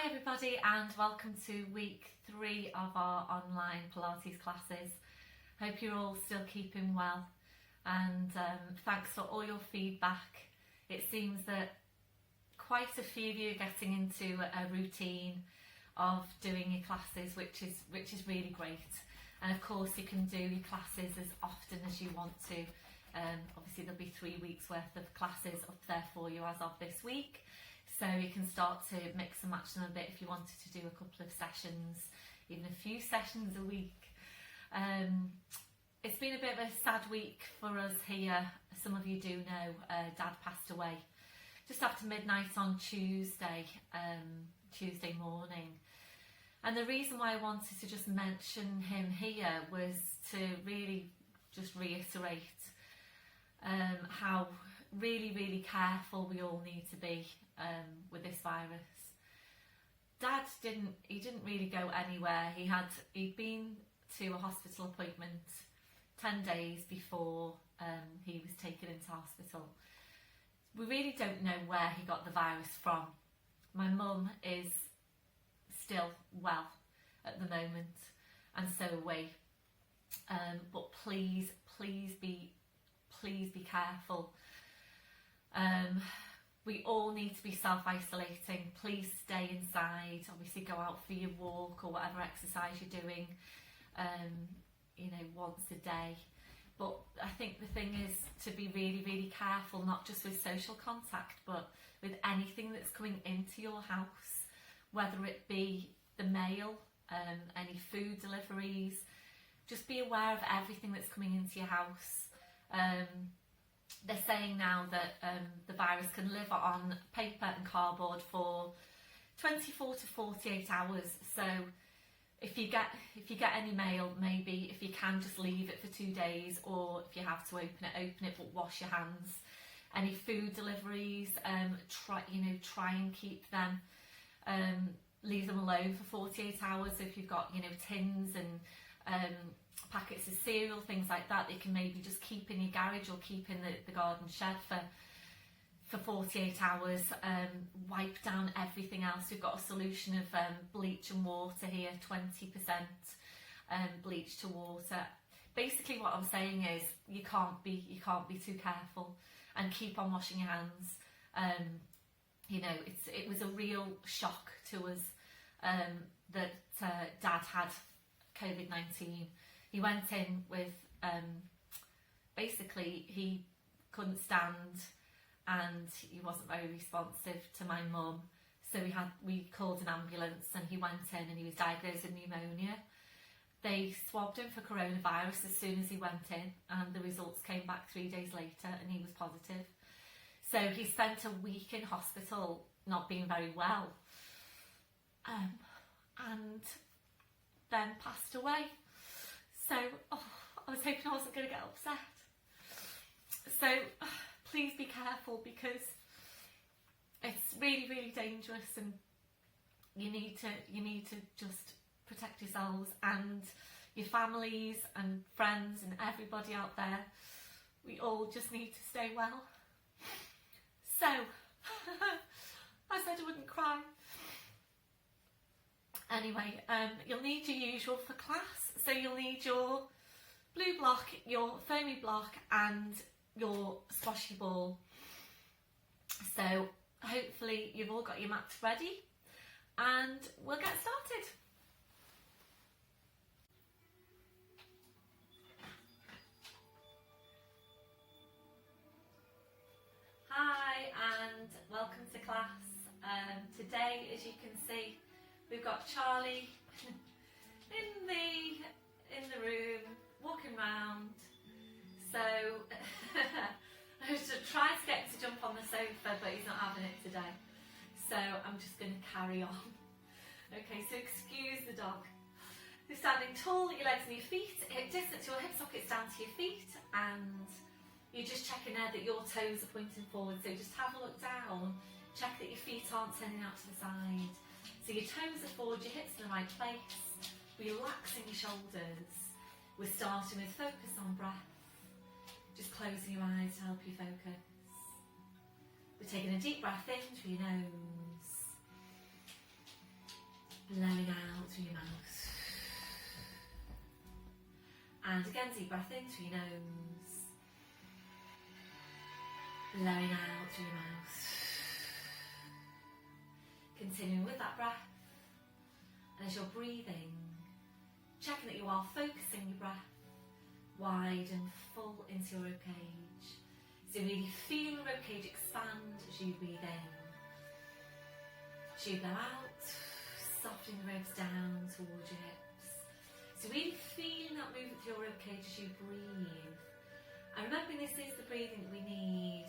everybody, and welcome to week 3 of our online Pilates classes. Hope you're all still keeping well, and thanks for all your feedback. It seems that quite a few of you are getting into a routine of doing your classes, which is really great. And of course you can do your classes as often as you want to. Obviously there'll be 3 weeks worth of classes up there for you as of this week. So you can start to mix and match them a bit if you wanted to do a couple of sessions, even a few sessions a week. It's been a bit of a sad week for us here. Some of you do know Dad passed away just after midnight on Tuesday morning. And the reason why I wanted to just mention him here was to really just reiterate how really careful we all need to be with this virus. Dad didn't really go anywhere. He'd been to a hospital appointment 10 days before he was taken into hospital. We really don't know where he got the virus from. My mum is still well at the moment, and so are we. But please be careful. We all need to be self-isolating. Please stay inside. Obviously go out for your walk or whatever exercise you're doing, once a day. But I think the thing is to be really careful, not just with social contact, but with anything that's coming into your house, whether it be the mail, any food deliveries. Just be aware of everything that's coming into your house. They're saying now that the virus can live on paper and cardboard for 24 to 48 hours. So if you get any mail, maybe if you can just leave it for 2 days, or if you have to open it, but wash your hands. Any food deliveries, try and keep them, leave them alone for 48 hours. So if you've got tins and packets of cereal, things like that, you can maybe just keep in your garage or keep in the garden shed for 48 hours. Wipe down everything else. We've got a solution of bleach and water here, 20% bleach to water. Basically what I'm saying is you can't be too careful, and keep on washing your hands. It was a real shock to us that Dad had COVID-19. He went in with, basically he couldn't stand and he wasn't very responsive to my mum. So we called an ambulance and he went in and he was diagnosed with pneumonia. They swabbed him for coronavirus as soon as he went in, and the results came back 3 days later and he was positive. So he spent a week in hospital not being very well, and then passed away. So I was hoping I wasn't going to get upset. So please be careful, because it's really dangerous, and you need to just protect yourselves and your families and friends and everybody out there. We all just need to stay well. So I said I wouldn't cry. Anyway, you'll need your usual for class. So you'll need your blue block, your foamy block, and your squashy ball. So hopefully you've all got your mats ready, and we'll get started. Hi and welcome to class. Today, as you can see, we've got Charlie in the room, walking around. So I was just trying to get him to jump on the sofa, but he's not having it today. So I'm just going to carry on. Okay, so excuse the dog. You're standing tall, your legs and your feet, hip distance, your hip sockets down to your feet, and you're just checking there that your toes are pointing forward. So just have a look down, check that your feet aren't turning out to the side. So your toes are forward, your hips in the right place, relaxing your shoulders. We're starting with focus on breath, just closing your eyes to help you focus. We're taking a deep breath in through your nose blowing out through your mouth. And again, deep breath in through your nose, blowing out through your mouth. Continuing with that breath, and as you're breathing, checking that you are focusing your breath wide and full into your ribcage. So really feel the ribcage expand as you breathe in. As you blow out, softening the ribs down towards your hips. So really feeling that movement through your ribcage as you breathe. And remembering this is the breathing that we need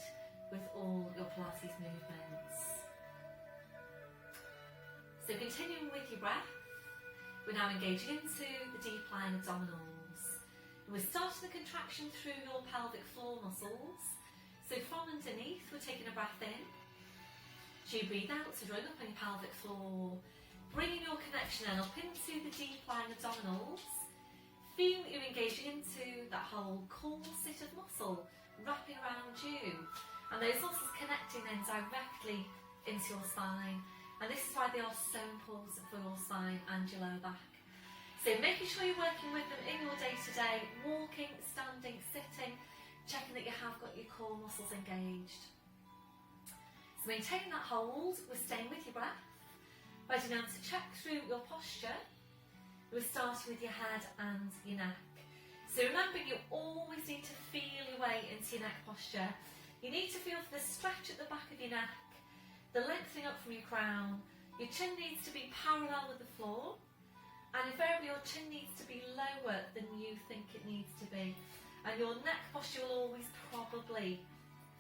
with all your Pilates movements. So continuing with your breath, we're now engaging into the deep lying abdominals. And we're starting the contraction through your pelvic floor muscles. So from underneath, we're taking a breath in. As you breathe out, so drawing up on your pelvic floor, bringing your connection then up into the deep lying abdominals. Feeling that you're engaging into that whole corset of muscle wrapping around you. And those muscles connecting then directly into your spine. And this is why they are so important for your spine and your lower back. So making sure you're working with them in your day-to-day, walking, standing, sitting, checking that you have got your core muscles engaged. So maintaining that hold, we're staying with your breath. Ready now to check through your posture. We're starting with your head and your neck. So remember, you always need to feel your way into your neck posture. You need to feel for the stretch at the back of your neck, the lengthening up from your crown. Your chin needs to be parallel with the floor, and invariably your chin needs to be lower than you think it needs to be. And your neck posture will always probably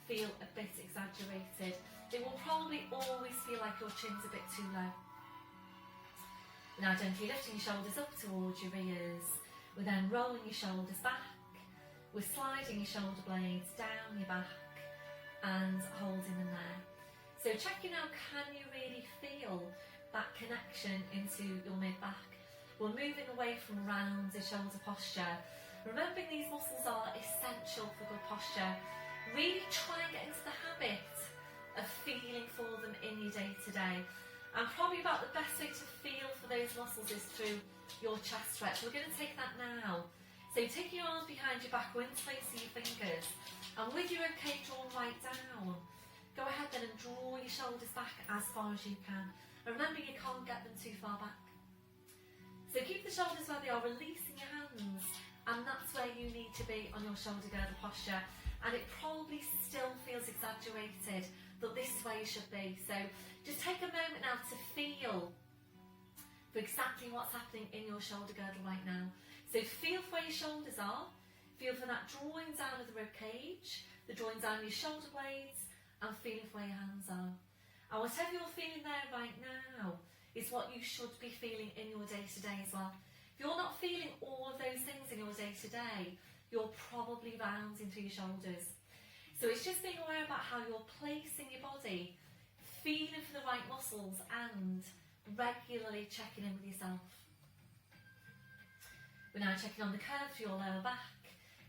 feel a bit exaggerated. It will probably always feel like your chin's a bit too low. Now gently lifting your shoulders up towards your ears. We're then rolling your shoulders back. We're sliding your shoulder blades down your back and holding them there. So checking out, can you really feel that connection into your mid-back? We're moving away from round the shoulder posture. Remembering these muscles are essential for good posture. Really try and get into the habit of feeling for them in your day-to-day. And probably about the best way to feel for those muscles is through your chest stretch. We're going to take that now. So taking your arms behind your back, we're interlacing your fingers. And with your ribcage drawn right down, go ahead then and draw your shoulders back as far as you can. And remember, you can't get them too far back. So keep the shoulders where they are, releasing your hands. And that's where you need to be on your shoulder girdle posture. And it probably still feels exaggerated, but this is where you should be. So just take a moment now to feel for exactly what's happening in your shoulder girdle right now. So feel for where your shoulders are. Feel for that drawing down of the rib cage, the drawing down of your shoulder blades, and feeling for where your hands are. And whatever you're feeling there right now is what you should be feeling in your day-to-day as well. If you're not feeling all of those things in your day-to-day, you're probably rounding through your shoulders. So it's just being aware about how you're placing your body, feeling for the right muscles, and regularly checking in with yourself. We're now checking on the curve for your lower back.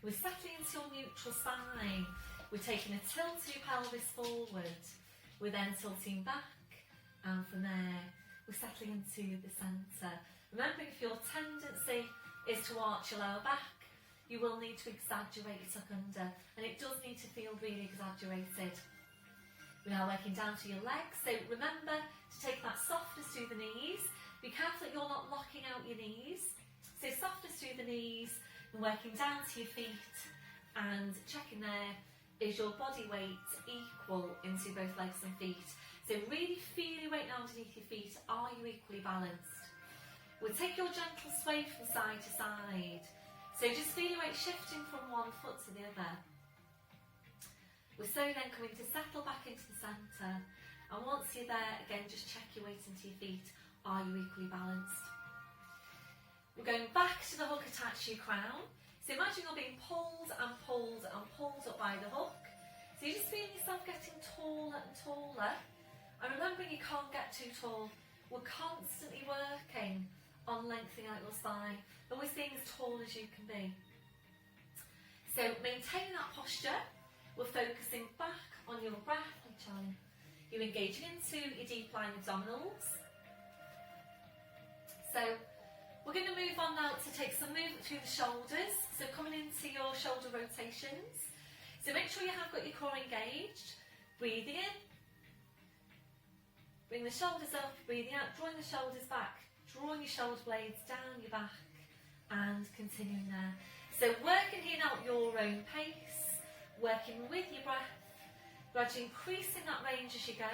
We're settling into your neutral spine. We're taking a tilt to your pelvis forward. We're then tilting back, and from there, we're settling into the centre. Remembering, if your tendency is to arch your lower back, you will need to exaggerate your tuck under, and it does need to feel really exaggerated. We're now working down to your legs, so remember to take that softness through the knees. Be careful that you're not locking out your knees. So softness through the knees, and working down to your feet, and checking there, is your body weight equal into both legs and feet? So really feel your weight now underneath your feet. Are you equally balanced? We'll take your gentle sway from side to side. So just feel your weight shifting from one foot to the other. We're slowly then coming to settle back into the centre. And once you're there, again, just check your weight into your feet. Are you equally balanced? We're going back to the hook attached to your crown. So imagine you're being pulled and pulled and pulled up by the hook. So you're just feeling yourself getting taller and taller. And remembering, you can't get too tall. We're constantly working on lengthening out your spine, always being as tall as you can be. So maintaining that posture, we're focusing back on your breath, like Charlie. You're engaging into your deep lying abdominals. So we're going to move on now to take some movement through the shoulders. So coming into your shoulder rotations. So make sure you have got your core engaged. Breathing in. Bring the shoulders up, breathing out, drawing the shoulders back, drawing your shoulder blades down your back, and continuing there. So working here out your own pace, working with your breath, gradually increasing that range as you go.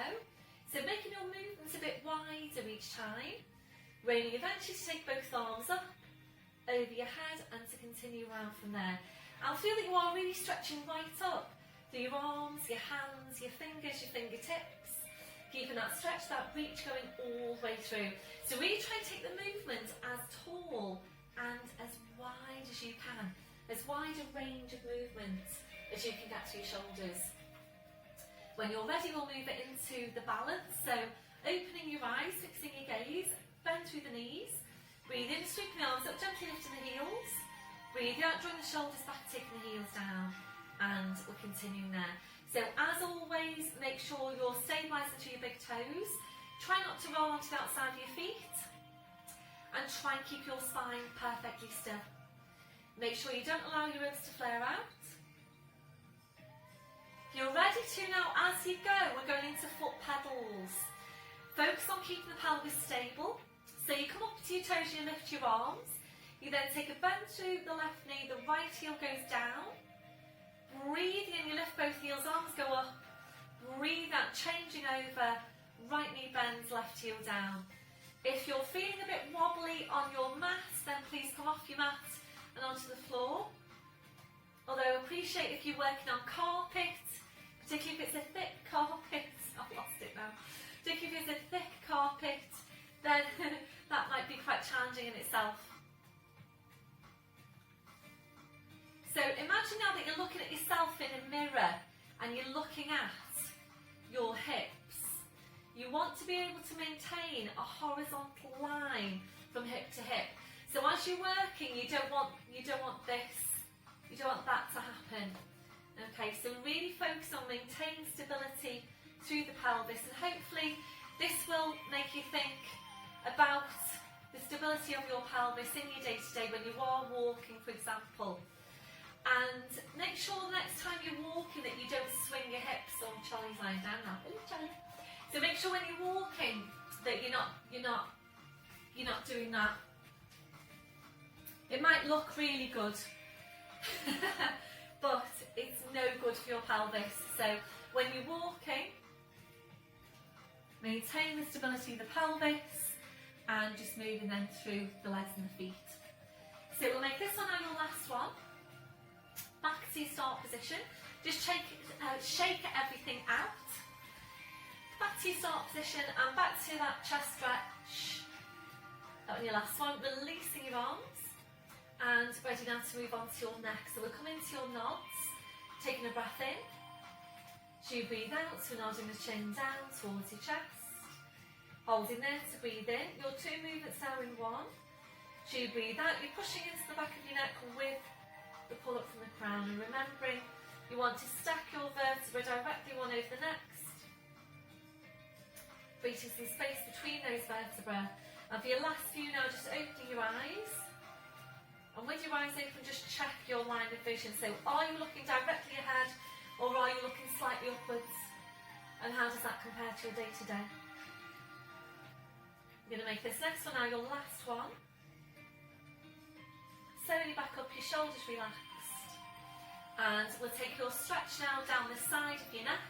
So making your movements a bit wider each time, rolling eventually to take both arms up, over your head, and to continue around from there. I'll feel that you are really stretching right up through your arms, your hands, your fingers, your fingertips. Keeping that stretch, that reach going all the way through. So really try and take the movement as tall and as wide as you can. As wide a range of movement as you can get to your shoulders. When you're ready, we'll move it into the balance. So opening your eyes, fixing your gaze, bend through the knees. Breathe in, sweeping the arms up, gently lifting the heels. Breathe out, drawing the shoulders back, taking the heels down. And we're continuing there. So as always, make sure you're stabilising to your big toes. Try not to roll onto the outside of your feet. And try and keep your spine perfectly still. Make sure you don't allow your ribs to flare out. If you're ready to now, as you go, we're going into foot pedals. Focus on keeping the pelvis stable. So you come up to your toes, you lift your arms. You then take a bend through the left knee, the right heel goes down. Breathing in, you lift both heels, arms go up. Breathe out, changing over, right knee bends, left heel down. If you're feeling a bit wobbly on your mat, then please come off your mat and onto the floor. Although I appreciate if you're working on carpet, particularly if it's a thick carpet, I've lost it now, particularly if it's a thick carpet, then that might be quite challenging in itself. So imagine now that you're looking at yourself in a mirror and you're looking at your hips. You want to be able to maintain a horizontal line from hip to hip. So as you're working, you don't want this, you don't want that to happen. Okay, so really focus on maintaining stability through the pelvis, and hopefully this will make you think about the stability of your pelvis in your day-to-day when you are walking, for example. And make sure the next time you're walking that you don't swing your hips. Oh, Charlie's lying down now. Oh, Charlie. So make sure when you're walking that you're not doing that. It might look really good, but it's no good for your pelvis. So when you're walking, maintain the stability of the pelvis and just moving then through the legs and the feet. So we'll make this one our last one. Back to your start position. Just shake everything out. Back to your start position and back to that chest stretch. That was your last one. Releasing your arms and ready now to move on to your neck. So we'll come into your nods, taking a breath in. So you breathe out, so nodding the chin down towards your chest. Holding there to breathe in. Your two movements now in one. So you breathe out, you're pushing into the back of your neck with the pull up from the crown, and remembering you want to stack your vertebrae directly one over the next, creating some space between those vertebrae. And for your last few now, just opening your eyes, and with your eyes open, just check your line of vision. So are you looking directly ahead, or are you looking slightly upwards, and how does that compare to your day-to-day? I'm going to make this next one now your last one. Slowly back up, your shoulders relaxed. And we'll take your stretch now down the side of your neck.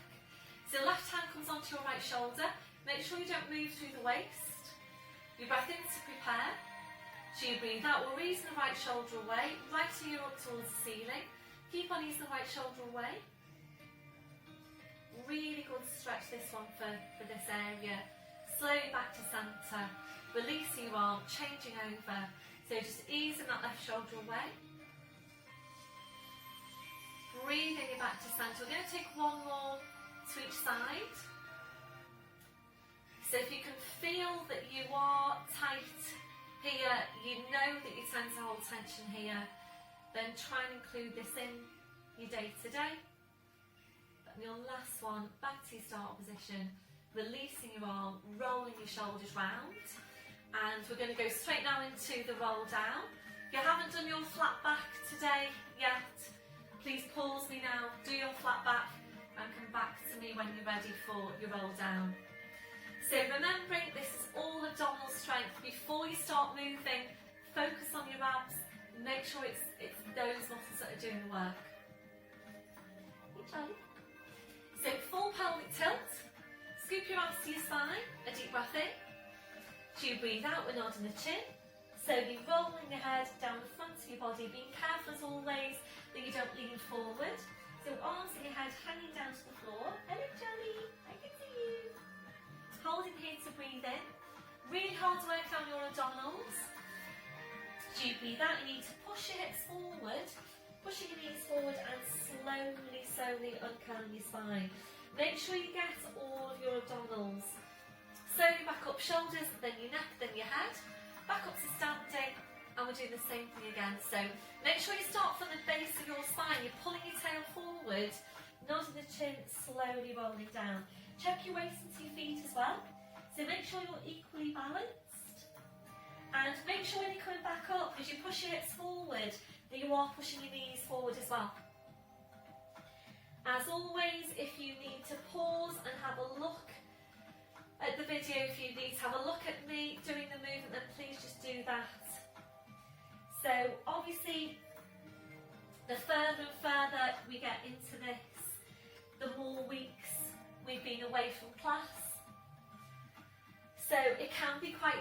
So left hand comes onto your right shoulder. Make sure you don't move through the waist. You breath in to prepare. So you breathe out, we'll raise the right shoulder away, right ear up towards the ceiling. Keep on easing the right shoulder away. Really good stretch this one for this area. Slowly back to centre, releasing your arm, changing over. So just easing that left shoulder away. Breathing it back to centre. We're going to take one more to each side. So if you can feel that you are tight here, you know that you tend to hold tension here, then try and include this in your day-to-day. And your last one, back to your start position, releasing your arm, rolling your shoulders round. And we're going to go straight now into the roll down. If you haven't done your flat back today yet, please pause me now, do your flat back and come back to me when you're ready for your roll down. So remembering this is all abdominal strength. Before you start moving, focus on your abs, make sure it's those muscles that are doing the work. Hey Charlie. So full pelvic tilt, scoop your abs to your spine, a deep breath in. So you breathe out, we're nodding the chin. Slowly rolling your head down the front of your body, being careful as always that you don't lean forward. So arms in your head hanging down to the floor. Hello Johnny, I can see you. Holding here to breathe in. Really hard to work down your abdominals. So you breathe out, you need to push your hips forward, pushing your knees forward and slowly uncurling your spine. Make sure you get all of your abdominals. Slowly back up, shoulders, then your neck, then your head. Back up to standing, and we're doing the same thing again. So make sure you start from the base of your spine. You're pulling your tail forward, nodding the chin, slowly rolling down. Check your waist into your feet as well. So make sure you're equally balanced. And make sure when you're coming back up, as you push your hips forward, that you are pushing your knees forward as well. As always, if you need to pause and have a look at the video, if you need to have a look at me doing the movement, then please just do that. So obviously, the further and further we get into this, the more weeks we've been away from class. So it can be quite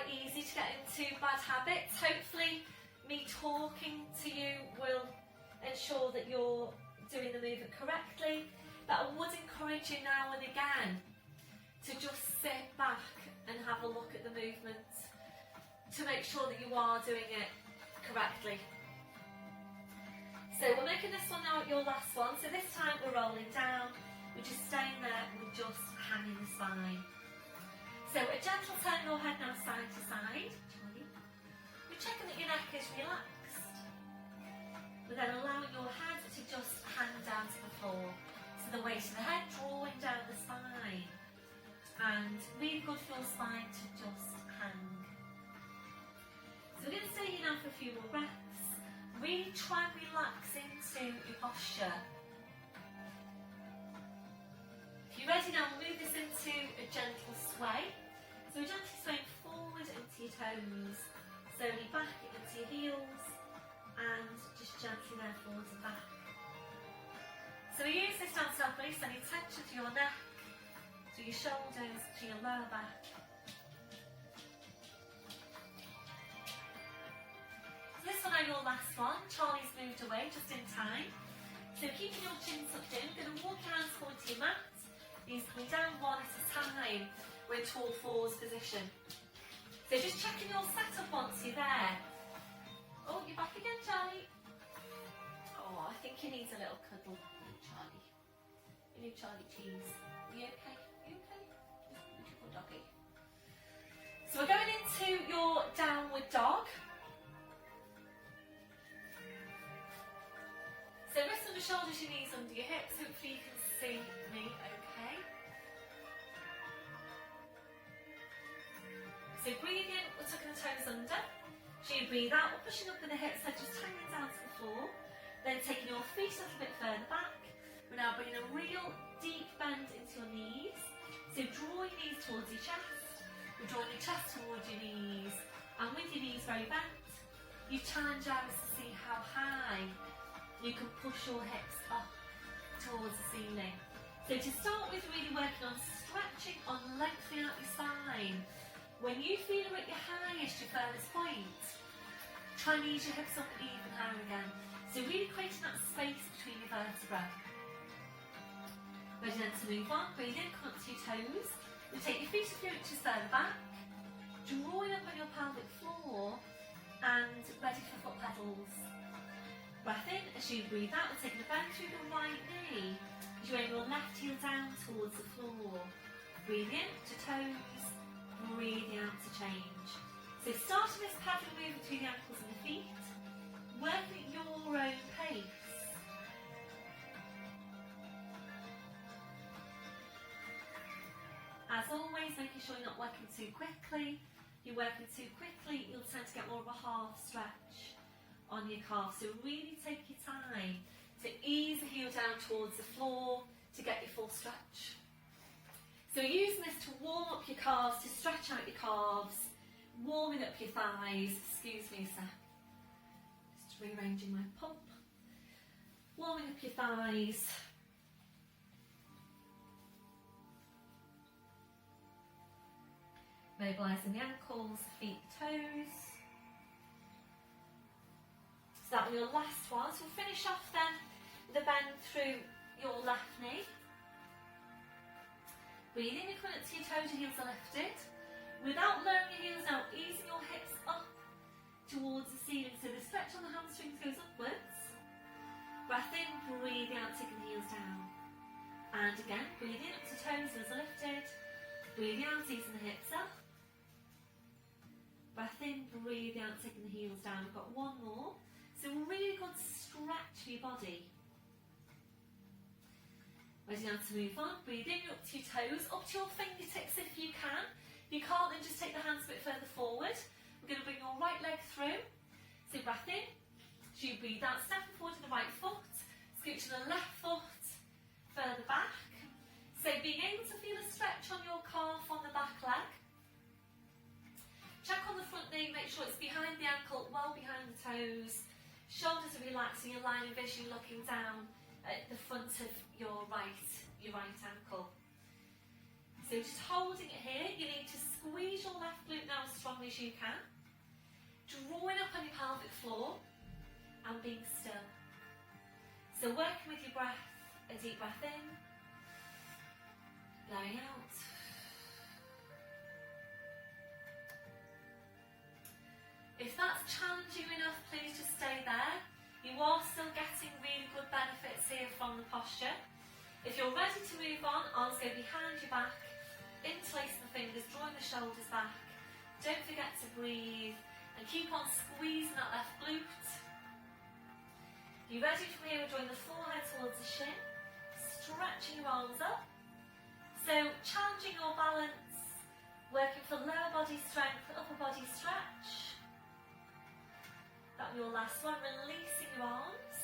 easy to get into bad habits. Hopefully me talking to you will ensure that you're doing the movement correctly. But I would encourage you now and again to just sit back and have a look at the movement to make sure that you are doing it correctly. So we're making this one now your last one. So this time we're rolling down, we're just staying there, we're just hanging the spine. So a gentle turn your head now side to side. We're checking that your neck is relaxed. We're then allowing your head to just hang down to the floor. So the weight of the head drawing down the spine. And really good for your spine to just hang. So we're going to stay here now for a few more breaths. Really try and relax into your posture. If you're ready now, we'll move this into a gentle sway. So we're gently swaying forward into your toes, slowly back into your heels, and just gently there forwards and back. So we use this now to help release any tension to your neck, to your shoulders, to your lower back. So this one is your last one. Charlie's moved away just in time. So keeping your chin tucked in, we're going to walk your hands forward to your mat. Knees coming down one at a time. We're in tall fours position. So just checking your setup once you're there. Oh, you're back again, Charlie. Oh, I think he needs a little cuddle, Charlie. You need Charlie cheese. Are you okay? Beautiful doggy. So we're going into your downward dog. So wrists under shoulders, your knees under your hips. Hopefully you can see me okay. So breathe in, we're tucking the toes under. So you breathe out, we're pushing up with the hips, head just hanging down to the floor. Then taking your feet a little bit further back. We're now bringing a real deep bend into your knees. So draw your knees towards your chest. We're drawing your chest towards your knees. And with your knees very bent, you challenge out to see how high you can push your hips up towards the ceiling. So to start with, really working on stretching, on lengthening out your spine. When you feel you're at your highest, your furthest point, try and ease your hips up even higher again. So really creating that space between your vertebrae. Ready then to move on, breathe in, come up to your toes. We take your feet a few inches further back, drawing up on your pelvic floor, and ready for foot pedals. Breath in, as you breathe out, we're taking a bend through the right knee, as you aim your left heel down towards the floor. Breathe in to toes, breathing out to change. So starting this paddle move between the ankles and the feet, working at your own pace. As always, making sure you're not working too quickly. you're working too quickly, you'll tend to get more of a half stretch on your calf. So really take your time to ease the heel down towards the floor to get your full stretch. So you're using this to warm up your calves, to stretch out your calves, warming up your thighs. Excuse me a sec. Just rearranging my pump. Warming up your thighs. Mobilising the ankles, feet, toes. So that was your last one. So we'll finish off then with a bend through your left knee. Breathing, you're coming up to your toes, your heels are lifted. Without lowering your heels now, easing your hips up towards the ceiling. So the stretch on the hamstrings goes upwards. Breath in, breathing out, taking the heels down. And again, breathing up to toes, heels are lifted. Breathing out, easing the hips up. Breath in, breathing out, taking the heels down. We've got one more. So really good stretch for your body. Ready now to move on. Breathe in, up to your toes, up to your fingertips if you can. If you can't, then just take the hands a bit further forward. We're going to bring your right leg through. So breath in. As you breathe out, stepping forward to the right foot. Scoot to the left foot, further back. So being able to feel a stretch on your calf on the back leg. Check on the front knee, make sure it's behind the ankle, well behind the toes. Shoulders are relaxing, your line of vision looking down at the front of your right ankle. So just holding it here, you need to squeeze your left glute now as strongly as you can. Drawing up on your pelvic floor and being still. So working with your breath, a deep breath in, blowing out. If that's challenging enough, please just stay there. You are still getting really good benefits here from the posture. If you're ready to move on, arms go behind your back, interlacing the fingers, drawing the shoulders back. Don't forget to breathe and keep on squeezing that left glute. You ready from here? We're drawing the forehead towards the shin, stretching your arms up. So challenging your balance, working for lower body strength, upper body stretch. That'll be your last one, releasing your arms.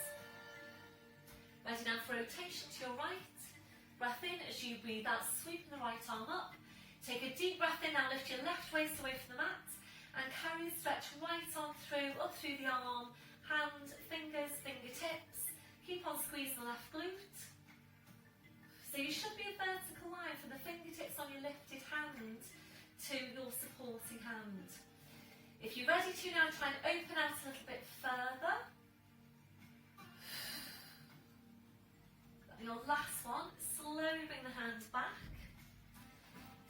Ready now for rotation to your right. Breath in as you breathe out, sweeping the right arm up. Take a deep breath in now, lift your left waist away from the mat and carry the stretch right on through, up through the arm, hand, fingers, fingertips. Keep on squeezing the left glute. So you should be a vertical line from the fingertips on your lifted hand to your supporting hand. If you're ready to now, try and open out a little bit further. Your last one, slowly bring the hands back.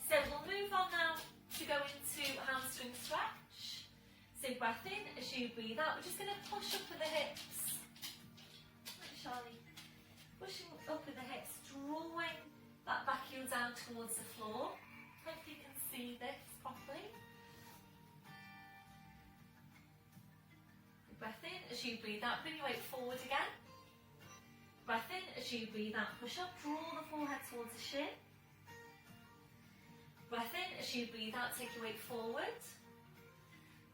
So we'll move on now to go into hamstring stretch. So breath in as you breathe out. We're just going to push up with the hips. Right, Charlie. Pushing up with the hips, drawing that back heel down towards the floor. Hopefully you can see this properly. Breath in as you breathe out, bring your weight forward again. Breath in as you breathe out, push up, draw the forehead towards the shin. Breath in as you breathe out, take your weight forward.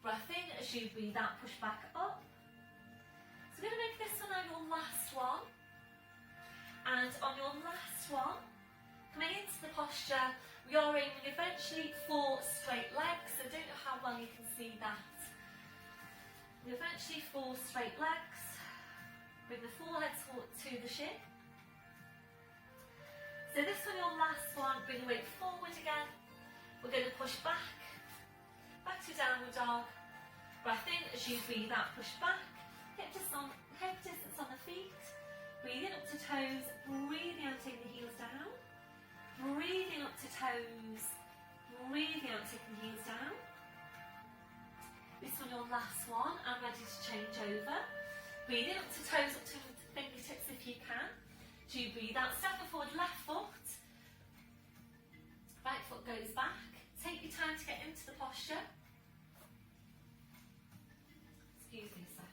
Breath in as you breathe out, push back up. So we're going to make this one your last one. And on your last one, coming into the posture, we are aiming eventually for straight legs. So I don't know how well you can see that. Eventually for straight legs. Bring the forehead to the shin. So this one, your last one, bring the weight forward again. We're going to push back to downward dog. Breath in as you breathe out, push back. Hip distance on the feet. Breathing up to toes, breathing out, taking the heels down. Breathing up to toes, breathing out, taking the heels down. This one, your last one, and ready to change over. Breathe in up to toes, up to fingertips if you can. So you breathe out, stepping forward, left foot. Right foot goes back. Take your time to get into the posture. Excuse me a sec.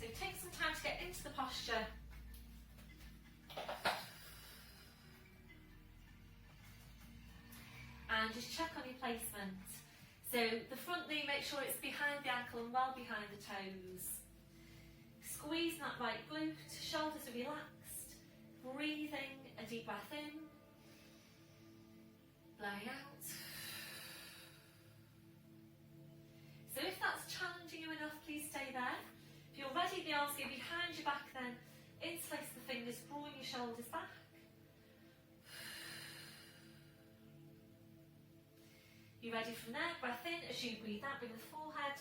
So take some time to get into the posture. And and just check on your placement. So the front knee, make sure it's behind the ankle and well behind the toes. Squeeze that right glute, shoulders are relaxed. Breathing, a deep breath in. Blowing out. So if that's challenging you enough, please stay there. If you're ready, the arms go behind your back then. Interlace the fingers, drawing your shoulders back. You ready from there? Breath in as you breathe out. Bring the forehead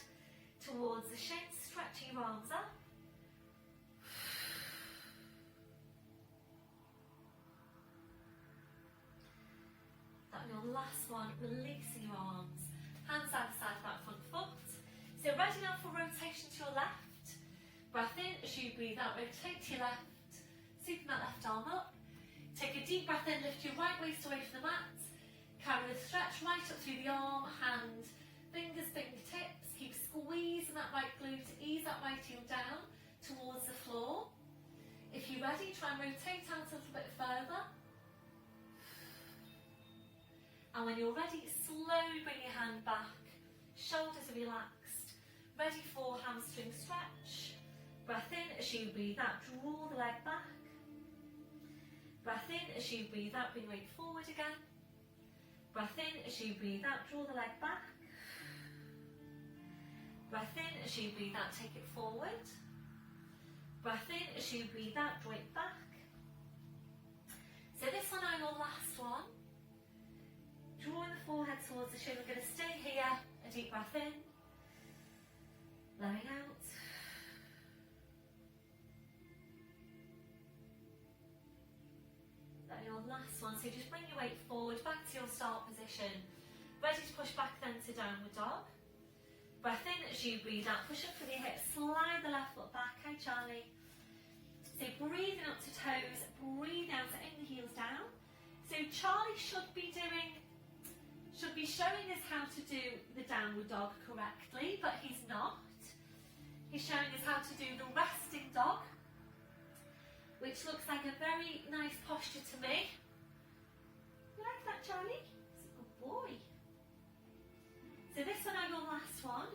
towards the shins, stretching your arms up. That will be your last one, releasing your arms. Hands either side of that front foot. So ready now for rotation to your left. Breath in as you breathe out, rotate to your left. Sweep that left arm up. Take a deep breath in, lift your right waist away from the mat. Carry the stretch right up through the arm, hand, fingers, fingertips. Keep squeezing that right glute, ease that right heel down towards the floor. If you're ready, try and rotate out a little bit further. And when you're ready, slowly bring your hand back. Shoulders are relaxed. Ready for hamstring stretch. Breath in as you breathe out, draw the leg back. Breath in as you breathe out, bring weight forward again. Breath in as you breathe out, draw the leg back. Breath in as you breathe out, take it forward. Breath in as you breathe out, draw it back. So this one now, your last one. Drawing the forehead towards the shin. We're going to stay here, a deep breath in. Blowing out. Your last one, so just bring your weight forward back to your start position, ready to push back then to downward dog. Breath in as you breathe out, push up with your hips, slide the left foot back. Hi Charlie. So breathing up to toes, breathe out to aim the heels down. So Charlie should be showing us how to do the downward dog correctly, but he's not. He's showing us how to do the resting dog, which looks like a very nice posture to me. You like that, Charlie? He's a good boy. So this one, your last one.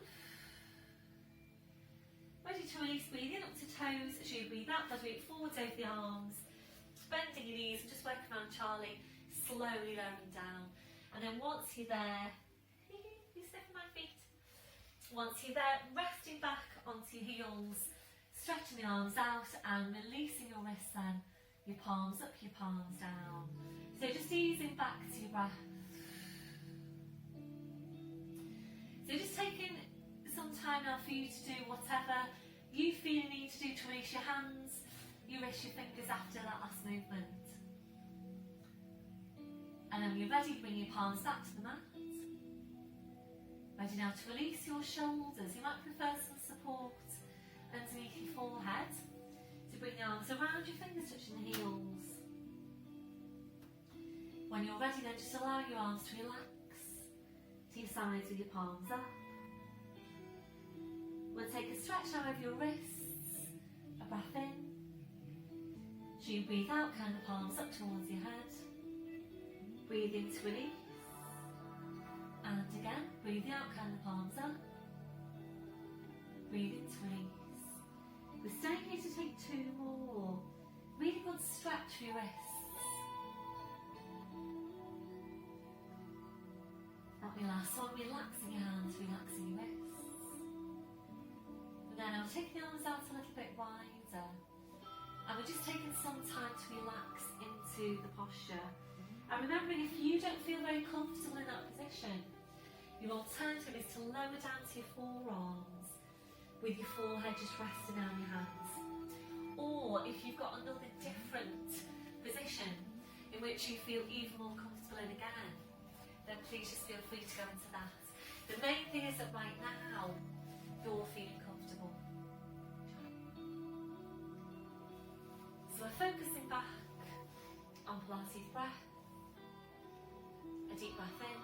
Ready to release, breathing up to toes as you breathe out, as we forwards over the arms, bending your knees and just working around Charlie, slowly lowering down. And then once you're there, you step on my feet. Once you're there, resting back onto your heels, stretching the arms out and releasing your wrists then. Your palms up, your palms down. So just easing back to your breath. So just taking some time now for you to do whatever you feel you need to do to release your hands, your wrists, your fingers after that last movement. And then when you're ready, bring your palms back to the mat. Ready now to release your shoulders. You might prefer some support underneath your forehead, to bring the arms around your fingers touching the heels. When you're ready then, just allow your arms to relax to your sides with your palms up. We'll take a stretch now over your wrists, a breath in. As you breathe out, kind of palms up towards your head. Breathe in to release. And again, breathe out, kind of palms up. Breathe in to release. We're staying here to take two more. Really good stretch for your wrists. That'll be the last one. Relaxing your hands, relaxing your wrists. And then I'll take the arms out a little bit wider. And we're just taking some time to relax into the posture. And remembering, if you don't feel very comfortable in that position, your alternative is to lower down to your forearms, with your forehead just resting on your hands. Or if you've got another different position in which you feel even more comfortable in again, then please just feel free to go into that. The main thing is that right now, you're feeling comfortable. So we're focusing back on Pilates breath. A deep breath in,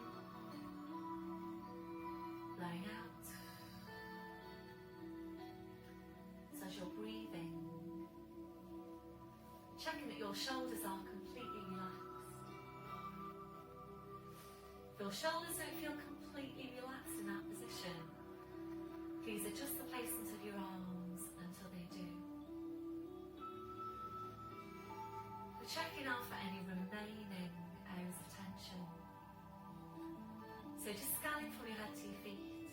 blowing out. As you're breathing, checking that your shoulders are completely relaxed. Your shoulders don't feel completely relaxed in that position, please adjust the placement of your arms until they do. We're checking out for any remaining areas of tension. So just scanning from your head to your feet.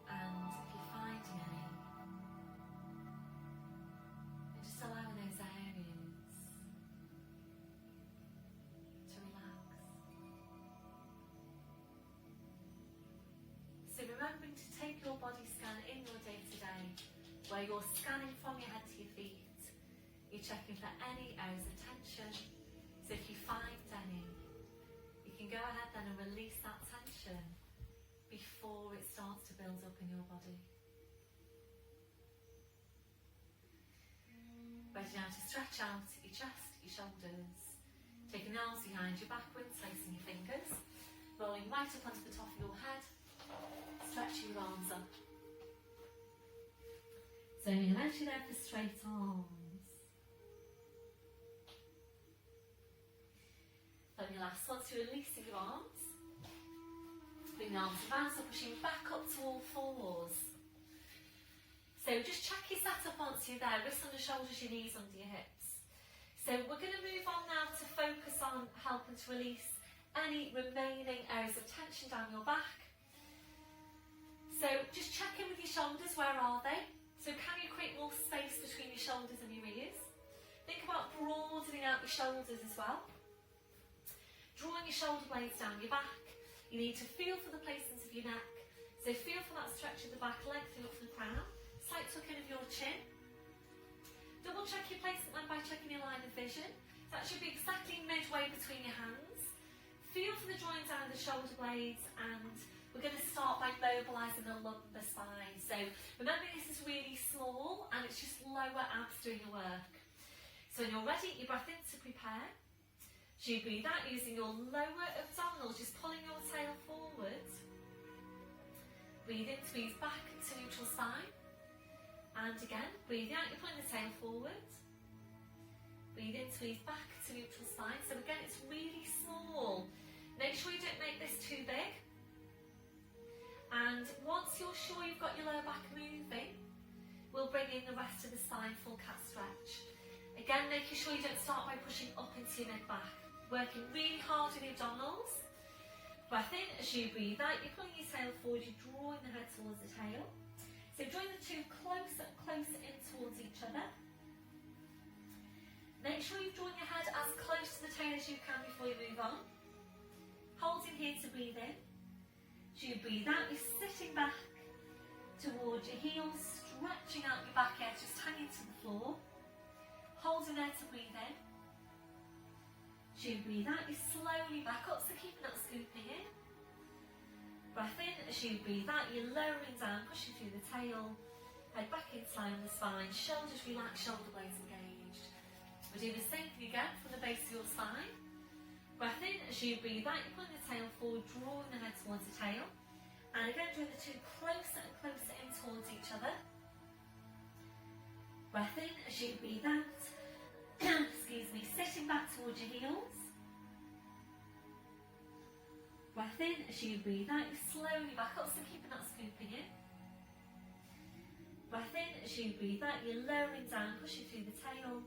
And if you're finding any, and just allowing those areas to relax. So remembering to take your body scan in your day to day, where you're scanning from your head to your feet. You're checking for any areas of tension. So if you find any, you can go ahead then and release that tension before it starts to build up in your body. Ready now to stretch out your chest, your shoulders, taking the arms behind your back, interlacing your fingers, rolling right up onto the top of your head, stretching your arms up. So you're eventually there for straight arms. On your last one, so releasing your arms. Bring the arms around, so pushing back up to all fours. So just check your setup once you're there, wrists under shoulders, your knees under your hips. So we're going to move on now to focus on helping to release any remaining areas of tension down your back. So just check in with your shoulders, where are they? So can you create more space between your shoulders and your ears? Think about broadening out your shoulders as well. Drawing your shoulder blades down your back. You need to feel for the placement of your neck. So feel for that stretch of the back, lengthening up from the crown. Slight tuck in of your chin. Double check your placement then by checking your line of vision. That should be exactly midway between your hands. Feel for the drawing down of the shoulder blades, and we're going to start by mobilising the lumbar spine. So remember, this is really small and it's just lower abs doing the work. So when you're ready, you breath in to prepare. So you breathe out using your lower abdominals, just pulling your tail forward. Breathe in, squeeze back to neutral spine. And again, breathe out, you're pulling the tail forward. Breathe in, squeeze back to neutral spine. So again, it's really small. Make sure you don't make this too big. And once you're sure you've got your lower back moving, we'll bring in the rest of the spine, full cat stretch. Again, making sure you don't start by pushing up into your mid-back. Working really hard with the abdominals. Breath in as you breathe out, you're pulling your tail forward, you're drawing the head towards the tail. So drawing the two closer in towards each other. Make sure you've drawn your head as close to the tail as you can before you move on. Holding here to breathe in. As you breathe out, you're sitting back towards your heels, stretching out your back edge, just hanging to the floor. Holding there to breathe in. As you breathe out, you slowly back up, so keeping that scooping in. Breath in, as you breathe out, you're lowering down, pushing through the tail. Head back into line on the spine, shoulders relaxed, shoulder blades engaged. We're doing the same thing again from the base of your spine. Breath in, as you breathe out, you're pulling the tail forward, drawing the head towards the tail. And again, drawing the two closer and closer in towards each other. Breath in, as you breathe out. Excuse me, sitting back towards your heels. Breath in, as you breathe out, you slowly back up, so keeping that scooping in. Breath in, as you breathe out, you're lowering down, pushing through the tail.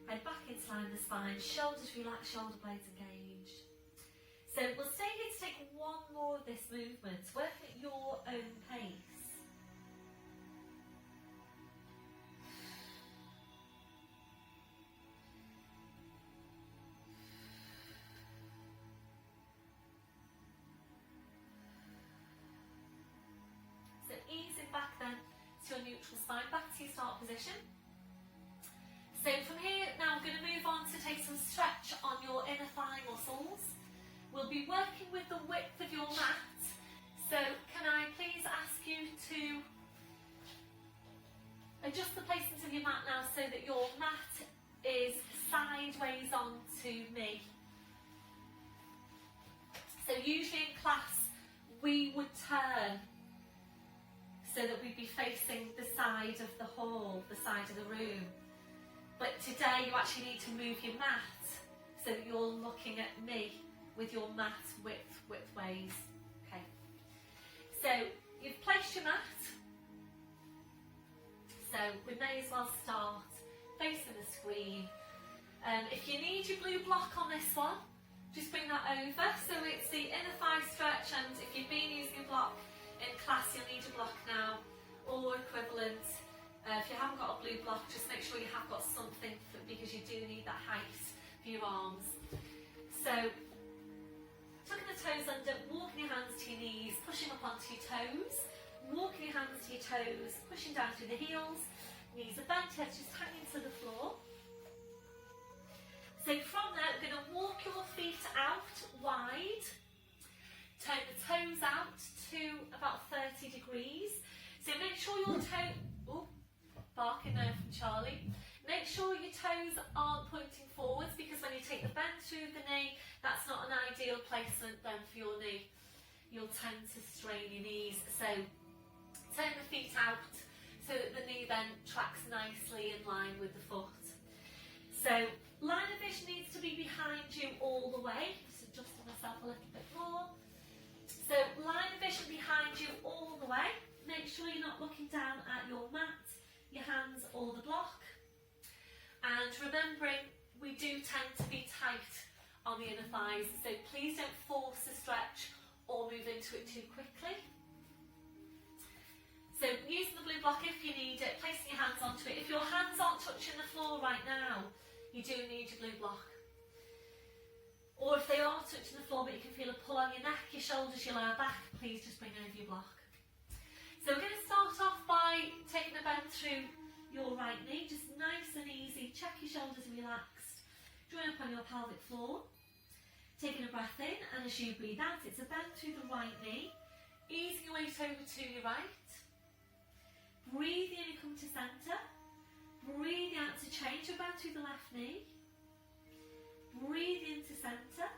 Head back into line of the spine, shoulders relaxed, shoulder blades engaged. So we'll stay here to take one more of this movement, working at your own pace. So easing back then to your neutral spine, back to your start position. So from here, now I'm going to move on to take some stretch on your inner thigh muscles. We'll be working with the width of your mat. So can I please ask you to adjust the placement of your mat now so that your mat is sideways onto me. So usually in class, we would turn so that we'd be facing the side of the hall, the side of the room. But today you actually need to move your mat so that you're looking at me with your mat widthways. Okay, so you've placed your mat, so we may as well start facing the screen. If you need your blue block on this one, just bring that over. So it's the inner thigh stretch, and if you've been using a block in class, you'll need a block now or equivalent. If you haven't got a blue block, just make sure you have got something because you do need that height for your arms. So tucking the toes under, walking your hands to your knees, pushing up onto your toes, walking your hands to your toes, pushing down through the heels, knees are bent, head just hanging to the floor. So from there, we're going to walk your feet out wide, turn the toes out to about 30 degrees. So make sure your barking there from Charlie. Make sure your toes aren't pointing forwards, because when you take the bend through the knee, that's not an ideal placement then for your knee. You'll tend to strain your knees. So turn the feet out so that the knee then tracks nicely in line with the foot. So line of vision needs to be behind you all the way. Just adjusting myself a little bit more. So line of vision behind you all the way. Make sure you're not looking down at your mat, your hands or the block. And remembering, we do tend to be tight on the inner thighs, so please don't force the stretch or move into it too quickly. So using the blue block if you need it, placing your hands onto it. If your hands aren't touching the floor right now, you do need your blue block. Or if they are touching the floor but you can feel a pull on your neck, your shoulders, your lower back, please just bring over your block. So we're going to start off by taking a bend through your right knee, just nice and easy. Check your shoulders are relaxed. Join up on your pelvic floor. Taking a breath in, and as you breathe out, it's a bend through the right knee. Easing your weight over to your right. Breathe in and come to centre. Breathe out to change your bend through the left knee. Breathe into centre.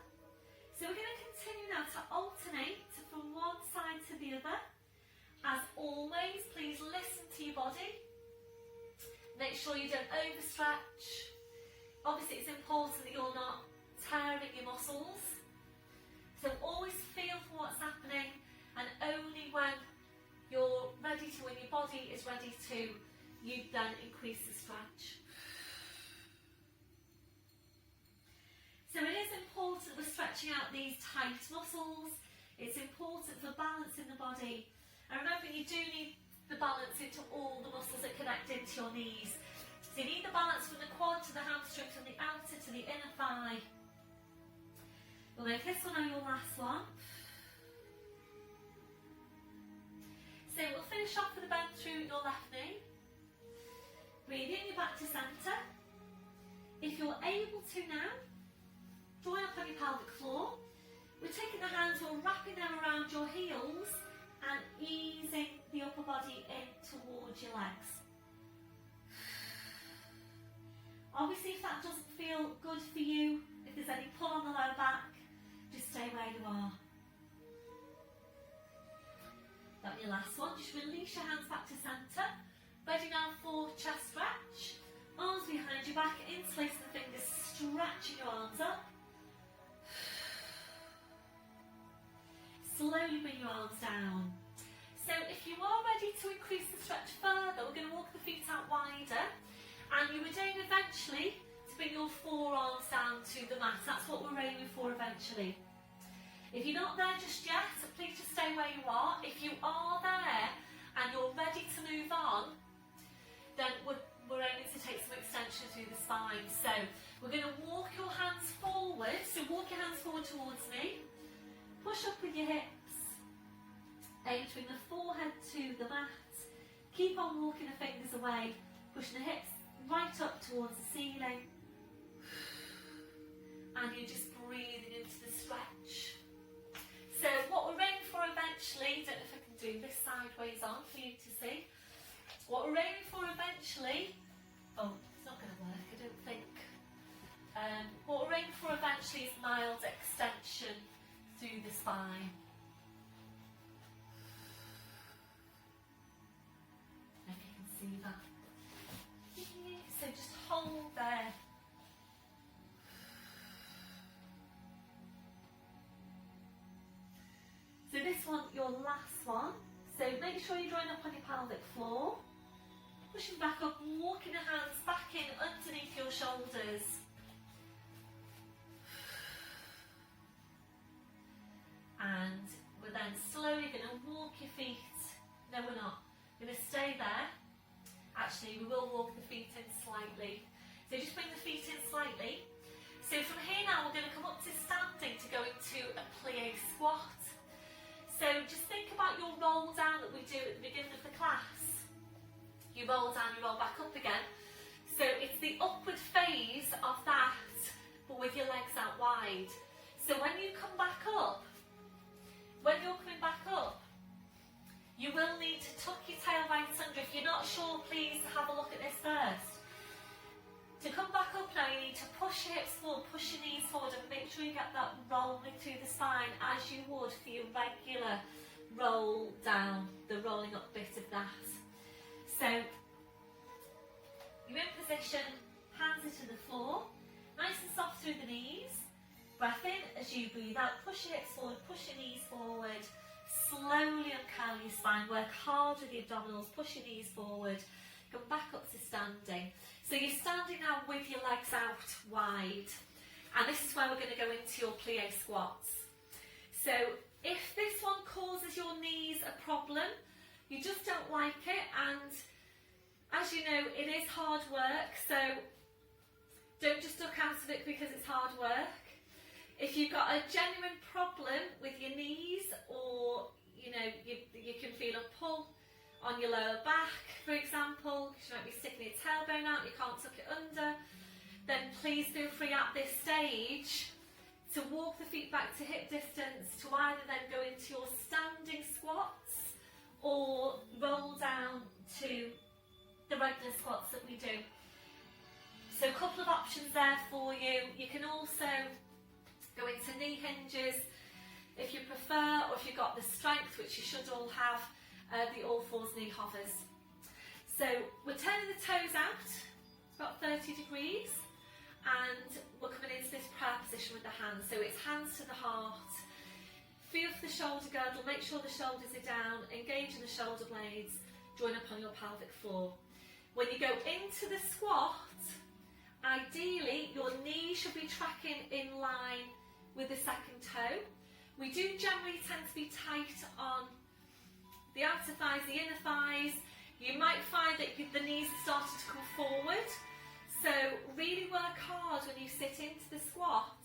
So we're going to continue now to alternate from one side to the other. As always, please listen to your body. Make sure you don't overstretch. Obviously, it's important that you're not tearing your muscles. So always feel for what's happening, and only when you're ready to, when your body is ready to, you then increase the stretch. So it is important that we're stretching out these tight muscles. It's important for balance in the body. And remember, you do need the balance into all the muscles that connect into your knees. So you need the balance from the quad to the hamstring, from the outer to the inner thigh. We'll make this one your last one. So we'll finish off with a bend through your left knee. Breathe in, you're back to centre. If you're able to now, join up on your pelvic floor. We're taking the hands, we're wrapping them around your heels and easing the upper body in towards your legs. Obviously, if that doesn't feel good for you, if there's any pull on the lower back, just stay where you are. That your last one. Just release your hands back to centre. Ready now for chest stretch. Arms behind your back, interlacing the fingers, stretching your arms up. Slowly bring your arms down. So if you are ready to increase the stretch further, we're going to walk the feet out wider, and you would aim eventually to bring your forearms down to the mat. That's what we're aiming for eventually. If you're not there just yet, please just stay where you are. If you are there and you're ready to move on, then we're aiming to take some extension through the spine. So we're going to walk your hands forward. So walk your hands forward towards me. Push up with your hips. Aim to bring the forehead to the mat. Keep on walking the fingers away. Pushing the hips right up towards the ceiling. And you're just breathing into the stretch. So what we're aiming for eventually, don't know if I can do this sideways on for you to see. What we're aiming for eventually, it's not going to work, I don't think. What we're aiming for eventually is mild extension through the spine. If you can see that. So just hold there. this one your last one. So make sure you're drawing up on your pelvic floor. Pushing back up, walking the hands back in underneath your shoulders. And we're then slowly going to walk your feet. No, we're not. We're going to stay there. Actually, we will walk the feet in slightly. So just bring the feet in slightly. So from here now, we're going to come up to standing to go into a plie squat. So just think about your roll down that we do at the beginning of the class. You roll down, you roll back up again. So it's the upward phase of that, but with your legs out wide. So when you come back up, when you're coming back up, you will need to tuck your tail right under. If you're not sure, please have a look at this first. To come back up now, you need to push your hips forward, push your knees forward, and make sure you get that rolling through the spine as you would for your regular roll down, the rolling up bit of that. So you're in position, hands into the floor, nice and soft through the knees. Breath in as you breathe out, push your hips forward, push your knees forward. Slowly uncurl your spine, work hard with your abdominals, push your knees forward. Come back up to standing. So you're standing now with your legs out wide. And this is where we're going to go into your plie squats. So if this one causes your knees a problem, you just don't like it, and as you know, it is hard work, so don't just duck out of it because it's hard work. If you've got a genuine problem with your knees, or you know, you can feel a pull on your lower back, for example, because you might be sticking your tailbone out, you can't tuck it under, then please feel free at this stage to walk the feet back to hip distance, to either then go into your standing squats or roll down to the regular squats that we do. So a couple of options there for you. You can also go into knee hinges if you prefer, or if you've got the strength, which you should all have, the all fours knee hovers. So we're turning the toes out, about 30 degrees, and we're coming into this prayer position with the hands. So it's hands to the heart. Feel for the shoulder girdle, make sure the shoulders are down, engage in the shoulder blades, join up on your pelvic floor. When you go into the squat, ideally your knee should be tracking in line with the second toe. We do generally tend to be tight on the outer thighs, the inner thighs. You might find that the knees are starting to come forward. So really work hard when you sit into the squat.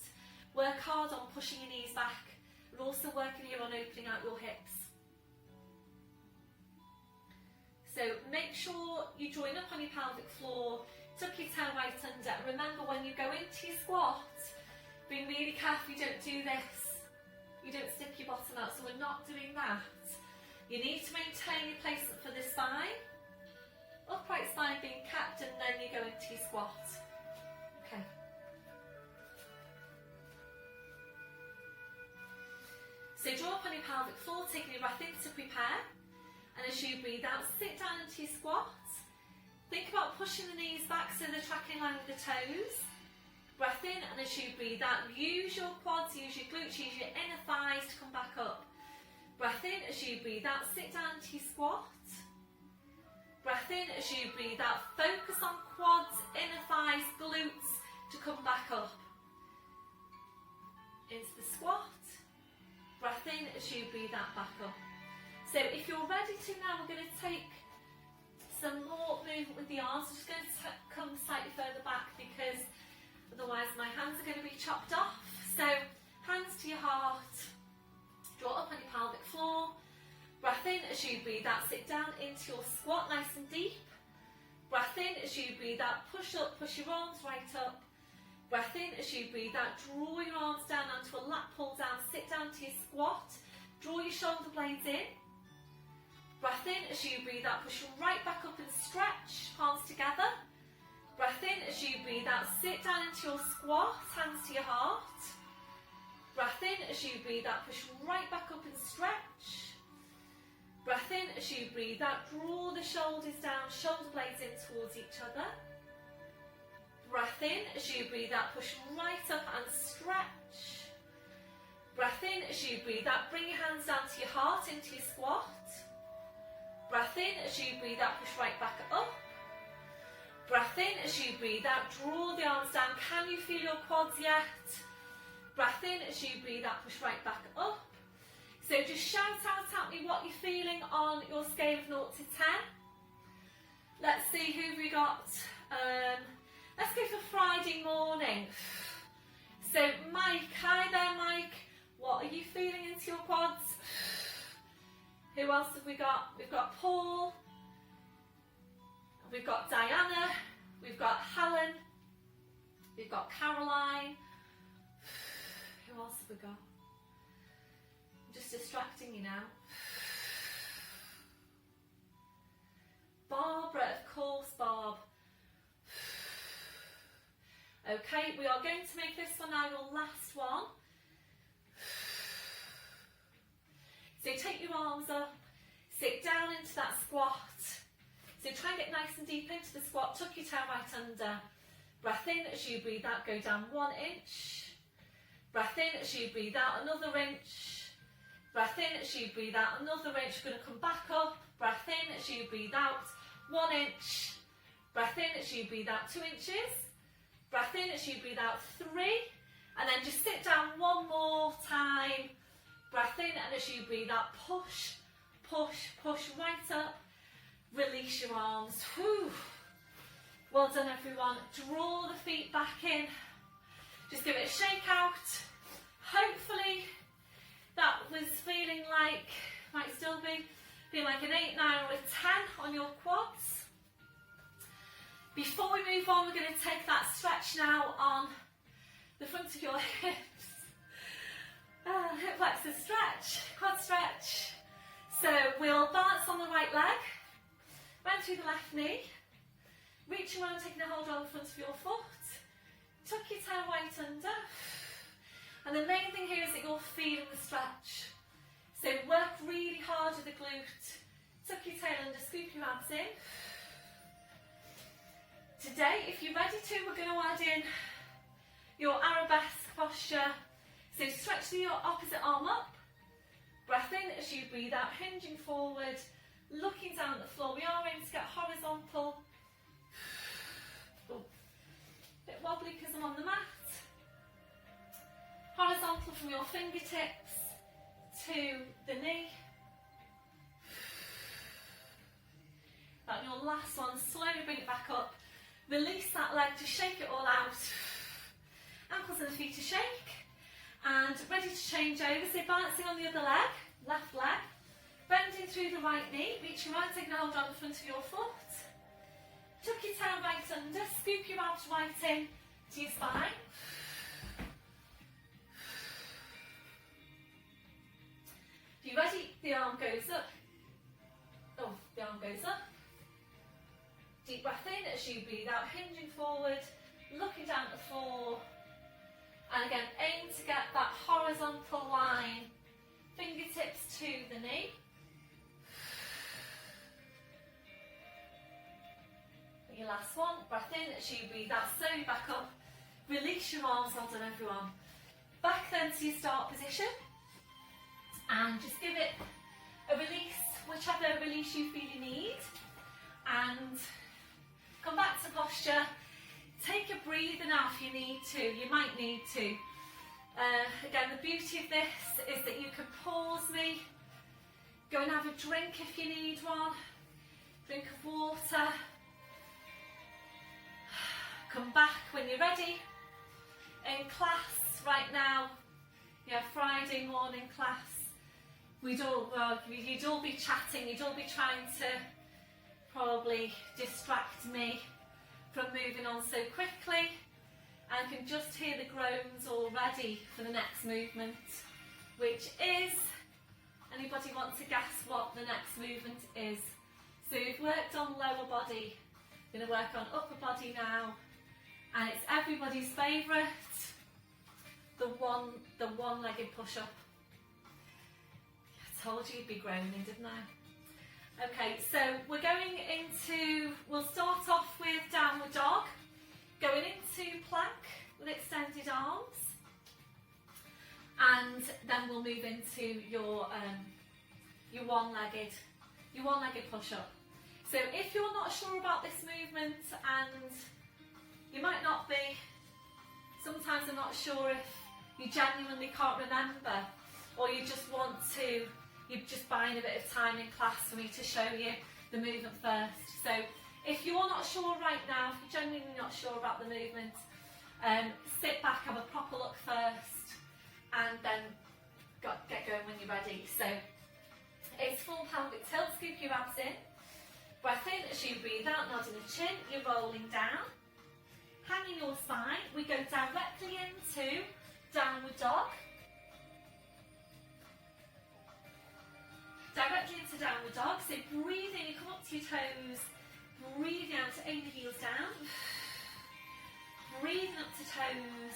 Work hard on pushing your knees back, and also working here on opening out your hips. So make sure you join up on your pelvic floor, tuck your tail right under, and remember when you go into your squat, be really careful you don't do this. You don't stick your bottom out, so we're not doing that. You need to maintain your placement for the spine. Upright spine being kept, and then you go into your squat. Okay. So draw up on your pelvic floor, taking your breath in to prepare. And as you breathe out, sit down into your squat. Think about pushing the knees back so they're tracking in line with the toes. Breath in, and as you breathe out, use your quads, use your glutes, use your inner thighs to come back up. Breath in, as you breathe out, sit down into your squat. Breath in, as you breathe out, focus on quads, inner thighs, glutes to come back up. Into the squat. Breath in, as you breathe out, back up. So if you're ready to now, we're going to take some more movement with the arms. I'm just going to come slightly further back because otherwise my hands are going to be chopped off. So hands to your heart, draw up on your pelvic floor. Breath in as you breathe out, sit down into your squat nice and deep. Breath in as you breathe out, push up, push your arms right up. Breath in as you breathe out, draw your arms down onto a lat pull down, sit down to your squat, draw your shoulder blades in. Breath in as you breathe out, push right back up and stretch, palms together. Breath in as you breathe out, sit down into your squat, hands to your heart. Breath in as you breathe out, push right back up and stretch. Breath in as you breathe out, draw the shoulders down, shoulder blades in towards each other. Breath in as you breathe out, push right up and stretch. Breath in as as you breathe out, bring your hands down to your heart into your squat. Breath in as you breathe out, push right back up. Breath in as you breathe out, draw the arms down. Can you feel your quads yet? Breath in as you breathe out, push right back up. So just shout out at me what you're feeling on your scale of 0 to 10. Let's see who we got. Let's go for Friday morning. So Mike, hi there Mike. What are you feeling into your quads? Who else have we got? We've got Paul. We've got Diana. We've got Helen. We've got Caroline. Who else have we got? I'm just distracting you now. Barbara, of course, Barb. Okay, we are going to make this one now your last one. So take your arms up, sit down into that squat. So try and get nice and deep into the squat, tuck your tail right under. Breath in as you breathe out, go down 1 inch. Breath in as you breathe out, another inch. Breath in as you breathe out, another inch. You're going to come back up. Breath in as you breathe out, 1 inch. Breath in as you breathe out, 2 inches. Breath in as you breathe out, 3. And then just sit down one more time. Breath in, and as you breathe out, push, push, push right up. Release your arms. Whew. Well done everyone. Draw the feet back in. Just give it a shake out. Hopefully that was feeling like, might still be, feeling like an 8, 9 or a 10 on your quads. Before we move on, we're going to take that stretch now on the front of your hips. Hip flexor stretch, quad stretch. So we'll balance on the right leg, bend through the left knee, reach around, taking a hold on the front of your foot, tuck your tail right under. And the main thing here is that you're feeling the stretch. So work really hard with the glute, tuck your tail under, scoop your abs in. Today, if you're ready to, we're going to add in your arabesque posture. So stretch your opposite arm up. Breath in as you breathe out, hinging forward, looking down at the floor. We are aiming to get horizontal. Oh, bit wobbly because I'm on the mat. Horizontal from your fingertips to the knee. That your last one, slowly bring it back up. Release that leg to shake it all out. Ankles and the feet to shake. And ready to change over. So balancing on the other leg, left leg. Bending through the right knee. Reaching right, taking a hold on the front of your foot. Tuck your tail right under. Scoop your abs right in to your spine. If you're ready, the arm goes up. Oh, the arm goes up. Deep breath in as you breathe out, hinging forward, looking down at the floor. And again, aim to get that horizontal line, fingertips to the knee. Your last one, breath in as you breathe out, slowly back up. Release your arms, well done everyone. Back then to your start position. And just give it a release, whichever release you feel you need. And come back to posture. Take a breather now if you need to. You might need to. Again, the beauty of this is that you can pause me. Go and have a drink if you need one. Drink of water. Come back when you're ready. In class right now, Friday morning class. You'd all be chatting, you'd all be trying to probably distract me from moving on so quickly. I can just hear the groans already for the next movement, which is, anybody want to guess what the next movement is? So we've worked on lower body, going to work on upper body now, and it's everybody's favourite, the one-legged push-up. I told you you'd be groaning, didn't I? Okay, so we're going into, we'll start off with downward dog, going into plank with extended arms. And then we'll move into your one-legged push-up. So if you're not sure about this movement, and you might not be, sometimes I'm not sure if you genuinely can't remember, or you just want to, you're just buying a bit of time in class for me to show you the movement first. So if you're not sure right now, if you're genuinely not sure about the movement, sit back, have a proper look first, and then get going when you're ready. So it's full pelvic tilt, scoop your abs in. Breath in as you breathe out, nodding the chin, you're rolling down. Hanging your spine, we go directly into downward dog. Directly into downward dog, so breathe in, you come up to your toes, breathe out to aim the heels down. Breathing up to toes,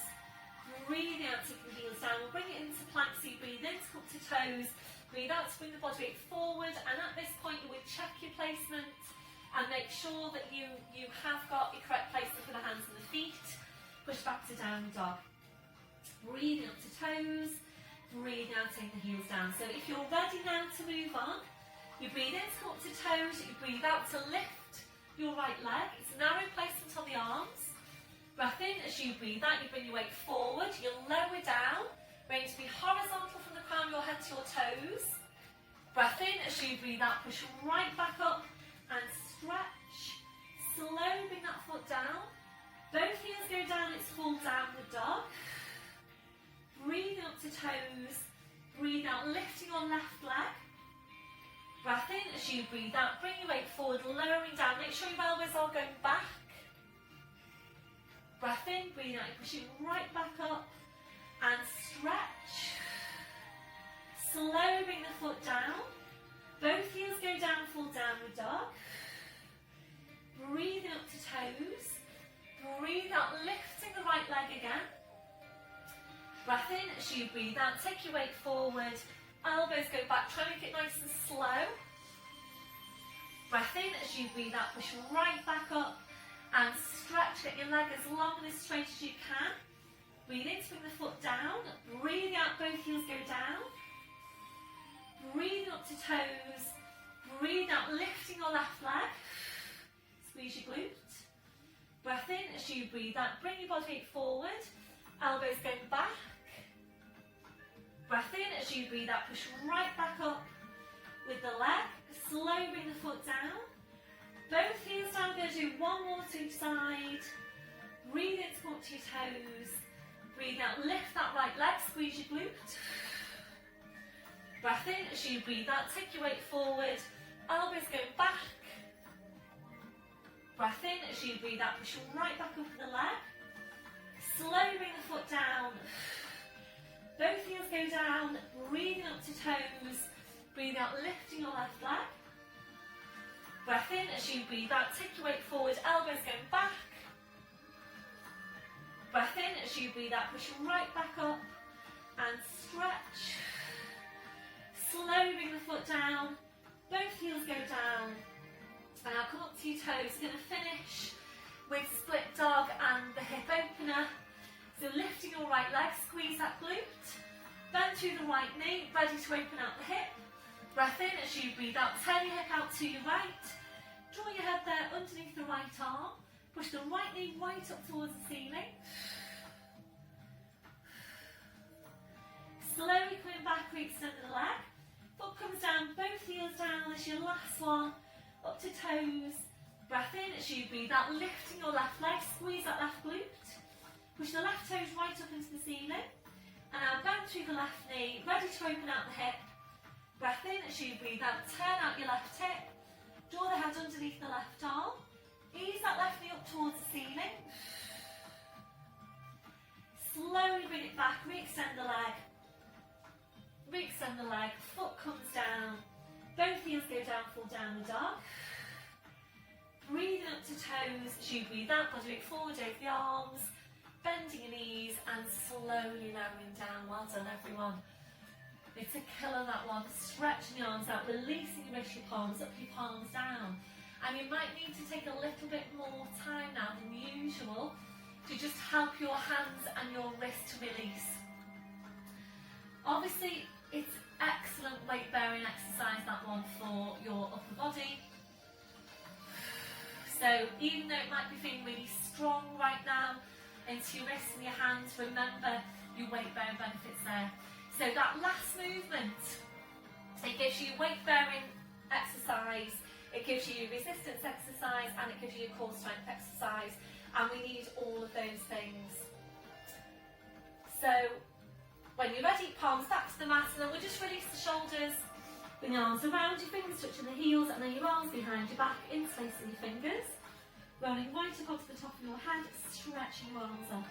breathing out to the heels down. We'll bring it into plank, so you breathe in to come up to toes, breathe out to bring the body weight forward, and at this point you would check your placement and make sure that you have got your correct placement for the hands and the feet. Push back to downward dog. Breathing up to toes, breathing out, taking the heels down. So if you're ready now to move on, you breathe in to come up to toes, you breathe out to lift your right leg. It's narrow placement on the arms. Breath in as you breathe out, you bring your weight forward, you lower down, going to be horizontal from the crown of your head to your toes. Breath in as you breathe out, push right back up and stretch. Slowly bring that foot down. Both heels go down, it's full downward dog. Breathing up to toes, breathe out, lifting your left leg. Breath in as you breathe out, bring your weight forward, lowering down, make sure your elbows are going back. Breath in, breathe out, push it right back up and stretch. Slowly bring the foot down. Both heels go down, full downward dog. Breathing up to toes. Breathe out, lifting the right leg again. Breath in as you breathe out, take your weight forward. Elbows go back, try and make it nice and slow. Breath in as you breathe out, push right back up. And stretch, get your leg as long and as straight as you can. Breathe in to bring the foot down. Breathing out, both heels go down. Breathing up to toes. Breathe out, lifting your left leg. Squeeze your glute. Breath in as you breathe out. Bring your body weight forward. Elbows going back. Breath in as you breathe out. Push right back up with the leg. Slowly bring the foot down. Both heels down, we're going to do one more to each side. Breathe in to come up to your toes. Breathe out, lift that right leg, squeeze your glute. Breath in as you breathe out, take your weight forward. Elbows go back. Breath in as you breathe out, push right back up with the leg. Slowly bring the foot down. Both heels go down, breathing up to toes. Breathe out, lifting your left leg. Breath in as you breathe out, take your weight forward, elbows going back. Breath in as you breathe out, push right back up and stretch. Slowly bring the foot down, both heels go down. And I'll come up to your toes. We're going to finish with split dog and the hip opener. So lifting your right leg, squeeze that glute. Bend through the right knee, ready to open out the hip. Breath in as you breathe out, turn your hip out to your right. Draw your head there underneath the right arm. Push the right knee right up towards the ceiling. Slowly coming back, re-extend the leg. Foot comes down, both heels down as your last one. Up to toes. Breath in as you breathe out, lifting your left leg, squeeze that left glute. Push the left toes right up into the ceiling. And now bend through the left knee, ready to open out the hip. Breath in as you breathe out, turn out your left hip. Draw the head underneath the left arm. Ease that left knee up towards the ceiling. Slowly bring it back, re-extend the leg. Re-extend the leg, foot comes down. Both heels go down, full downward dog. Breathing up to toes as you breathe out, body weight forward over the arms. Bending your knees and slowly lowering down. Well done, everyone. It's a killer, that one. Stretching the arms out, releasing your wrist, your palms up, your palms down. And you might need to take a little bit more time now than usual to just help your hands and your wrist to release. Obviously, it's excellent weight bearing exercise, that one, for your upper body. So even though it might be feeling really strong right now into your wrists and your hands, remember your weight bearing benefits there. So that last movement, it gives you weight bearing exercise, it gives you resistance exercise, and it gives you your core strength exercise, and we need all of those things. So when you're ready, palms back to the mat, and then we'll just release the shoulders. Bring your arms around your fingers, touching the heels, and then your arms behind your back, interlacing your fingers. Rolling right up onto the top of your head, stretching your arms up.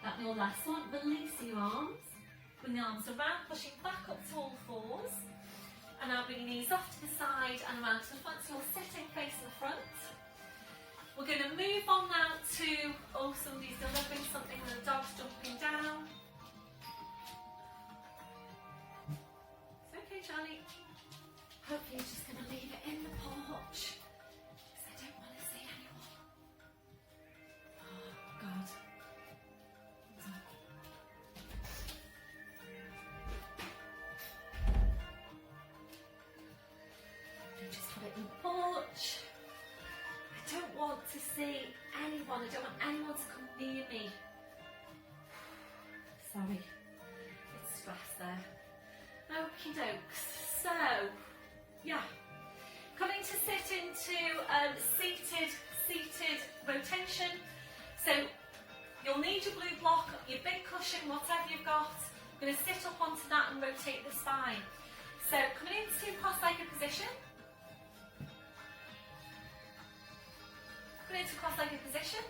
That your last one, release your arms. Bring the arms around, pushing back up to all fours. And now bring your knees off to the side and around to the front, so you're sitting facing the front. We're going to move on now to, oh, somebody's delivering something and the dog's jumping down. It's okay, Charlie. Hopefully he's just going to leave it in the porch, because I don't want to see anyone. Oh, God. Just put it in the porch. I don't want to see anyone. I don't want anyone to come near me. Sorry. It's stress there. Okie dokes. So, yeah. Coming to sit into seated rotation. So, you'll need your blue block, your big cushion, whatever you've got. You're going to sit up onto that and rotate the spine. So, coming into cross-legged position. Coming into cross-legged position.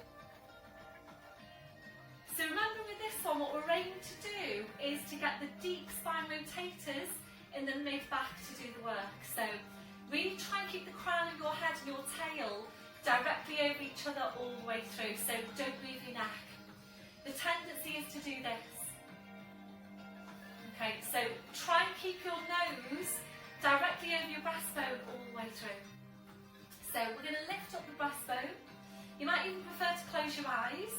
So remember with this one, what we're aiming to do is to get the deep spine rotators in the mid-back to do the work. So really try and keep the crown of your head and your tail directly over each other all the way through. So don't move your neck. The tendency is to do this. Okay, so try and keep your nose directly over your breastbone all the way through. So we're going to lift up the breastbone. You might even prefer to close your eyes.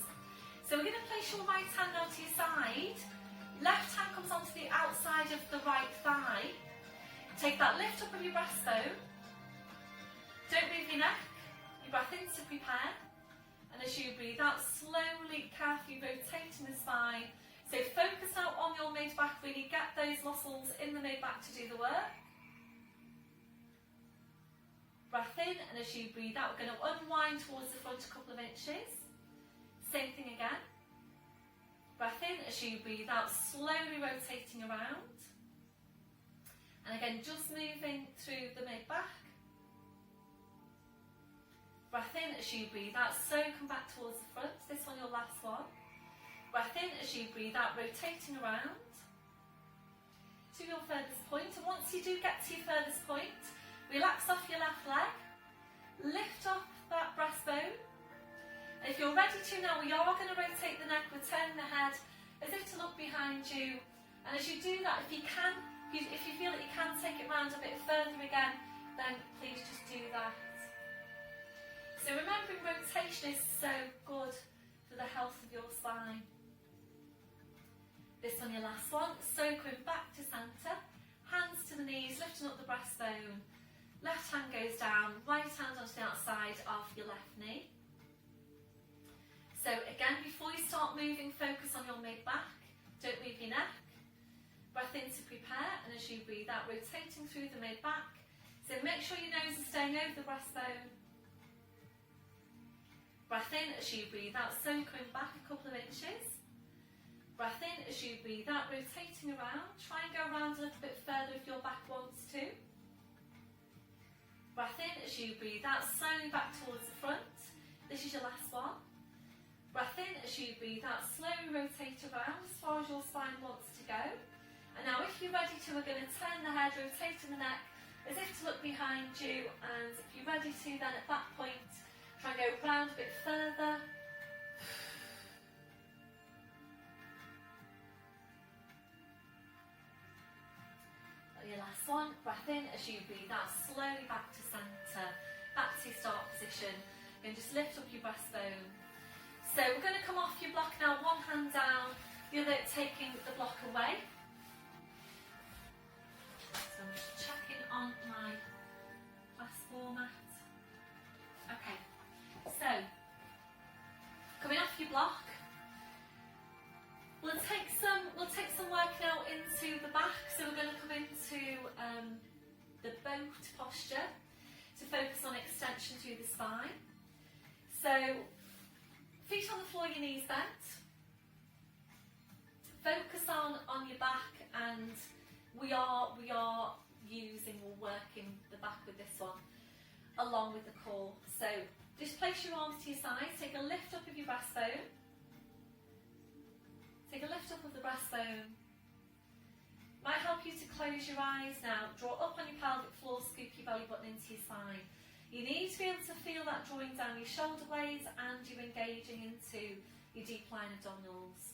So we're going to place your right hand now to your side. Left hand comes onto the outside of the right thigh. Take that lift up of your breastbone. Don't move your neck. Your breath in to prepare. And as you breathe out, slowly, carefully rotating the spine. So focus out on your mid-back, really get those muscles in the mid-back to do the work. Breath in, and as you breathe out, we're going to unwind towards the front a couple of inches. Same thing again. Breath in, as you breathe out, slowly rotating around. And again, just moving through the mid-back. Breath in, as you breathe out, slowly come back towards the front. This one, your last one. Breath in, as you breathe out, rotating around to your furthest point. And once you do get to your furthest point, relax off your left leg, lift up that breastbone. If you're ready to now, we are going to rotate the neck, we're turning the head as if to look behind you. And as you do that, if you feel that you can take it round a bit further again, then please just do that. So remembering rotation is so good for the health of your spine. This one, your last one. So coming back to centre, hands to the knees, lifting up the breastbone. Left hand goes down, right hand onto the outside of your left knee. So again, before you start moving, focus on your mid-back. Don't move your neck. Breath in to prepare, and as you breathe out, rotating through the mid-back. So make sure your nose is staying over the breastbone. Breath in as you breathe out, so coming back a couple of inches. Breath in as you breathe out, rotating around. Try and go around a little bit further if your back wants to. Breath in as you breathe out, slowly back towards the front. This is your last one. Breath in as you breathe out, slowly rotate around as far as your spine wants to go. And now if you're ready to, we're going to turn the head, rotating the neck as if to look behind you. And if you're ready to, then at that point, try and go round a bit further. Your last one, breath in as you breathe out, slowly back to centre, back to your start position. And just lift up your breastbone. So So we're going to come off your block now, one hand down, the other taking the block away. So I'm just checking on my class format. Okay, so coming off your block, we'll take some work now into the back. So we're going to come into the boat posture to focus on extension through the spine. So feet on the floor, your knees bent. Focus on your back, and we are using or working the back with this one along with the core. So just place your arms to your sides, take a lift up of your breastbone. Take a lift up of the breastbone. Might help you to close your eyes now. Draw up on your pelvic floor, scoop your belly button into your spine. You need to be able to feel that drawing down your shoulder blades, and you engaging into your deep line abdominals.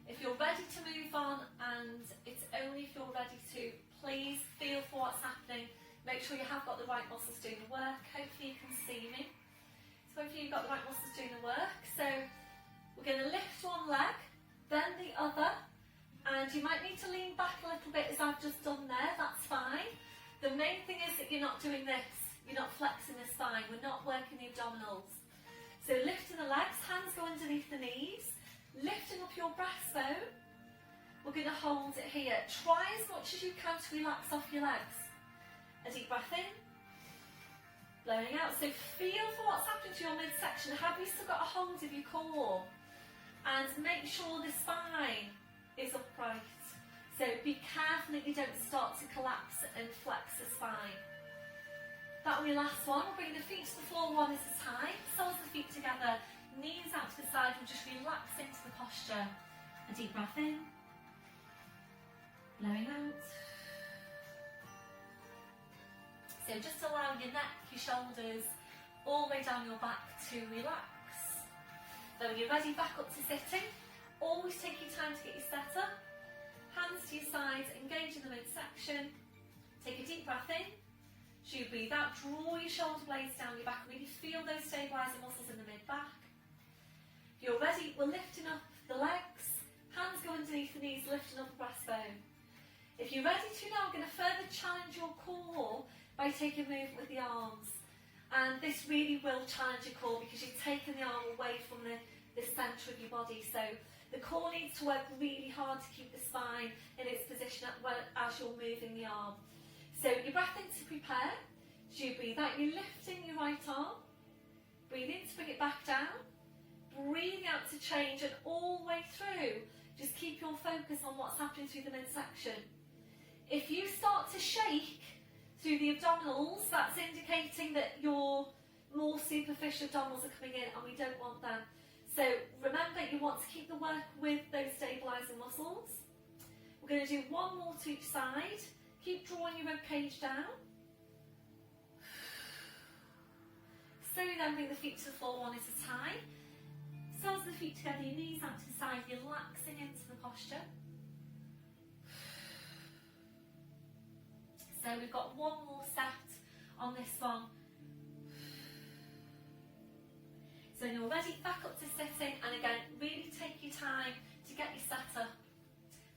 If you're ready to move on, and it's only if you're ready to, please feel for what's happening. Make sure you have got the right muscles doing the work. Hopefully you can see me. So hopefully you've got the right muscles doing the work. So we're going to lift one leg, then the other, and you might need to lean back a little bit as I've just done there, that's fine. The main thing is that you're not doing this, you're not flexing the spine, we're not working the abdominals. So lifting the legs, hands go underneath the knees, lifting up your breastbone. We're going to hold it here. Try as much as you can to relax off your legs. A deep breath in, blowing out. So feel for what's happening to your midsection. Have you still got a hold of your core? And make sure the spine is upright. So be careful that you don't start to collapse and flex the spine. That will be your last one. We'll bring the feet to the floor one at a time. Soles of the feet together, knees out to the side. We'll just relax into the posture. A deep breath in, blowing out. So just allow your neck, your shoulders, all the way down your back to relax. Then when you're ready, back up to sitting. Always take your time to get your set up. Hands to your sides, engage in the midsection. Take a deep breath in. As you breathe out, draw your shoulder blades down your back. Really feel those stabilising muscles in the mid-back. If you're ready, we're lifting up the legs. Hands go underneath the knees, lifting up the breastbone. If you're ready to now, we're going to further challenge your core by taking movement with the arms. And this really will challenge your core because you've taken the arm away from the centre of your body. So the core needs to work really hard to keep the spine in its position as you're moving the arm. So your breath in to prepare. As you breathe out, you're lifting your right arm. Breathe in to bring it back down. Breathing out to change, and all the way through, just keep your focus on what's happening through the midsection. If you start to shake through the abdominals, that's indicating that your more superficial abdominals are coming in, and we don't want them. So remember, you want to keep the work with those stabilising muscles. We're going to do one more to each side. Keep drawing your rib cage down. Slowly then bring the feet to the floor one at a time. Soles of the feet together, your knees out to the side, relaxing into the posture. So we've got one more set on this one. So when you're ready, back up to sitting, and again, really take your time to get your set up.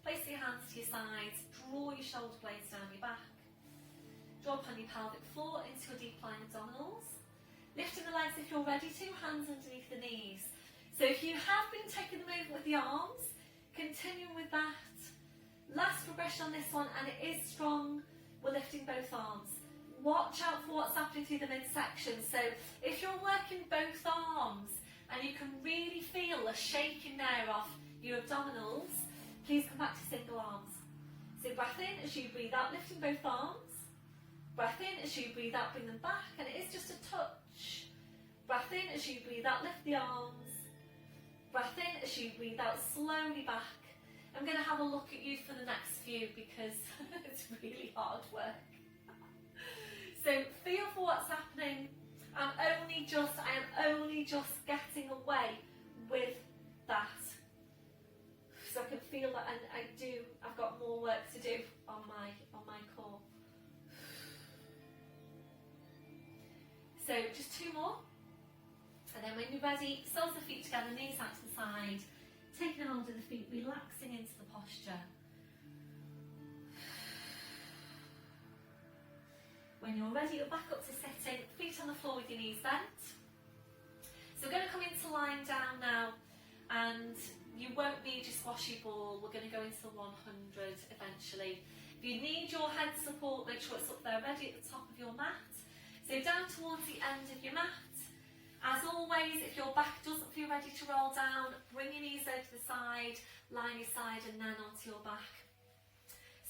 Place your hands to your sides, draw your shoulder blades down your back. Draw upon your pelvic floor into your deep line abdominals. Lifting the legs if you're ready to, hands underneath the knees. So if you have been taking the movement with the arms, continue with that. Last progression on this one, and it is strong. We're lifting both arms. Watch out for what's happening through the midsection. So if you're working both arms and you can really feel a shaking there of your abdominals, please come back to single arms. So breath in as you breathe out, lifting both arms. Breath in as you breathe out, bring them back, and it is just a touch. Breath in as you breathe out, lift the arms. Breath in as you breathe out, slowly back. I'm going to have a look at you for the next few because it's really hard work. So feel for what's happening. I am only just getting away with that. So I can feel that, and I've got more work to do on my core. So just two more, and then when you're ready, soles of the feet together, knees out to the side, taking hold of the feet, relaxing into the posture. When you're ready, you're back up to sitting, feet on the floor with your knees bent. So we're going to come into lying down now, and you won't need your squashy ball. We're going to go into the 100 eventually. If you need your head support, make sure it's up there ready at the top of your mat. So down towards the end of your mat. As always, if your back doesn't feel ready to roll down, bring your knees over to the side, lie on your side and then onto your back.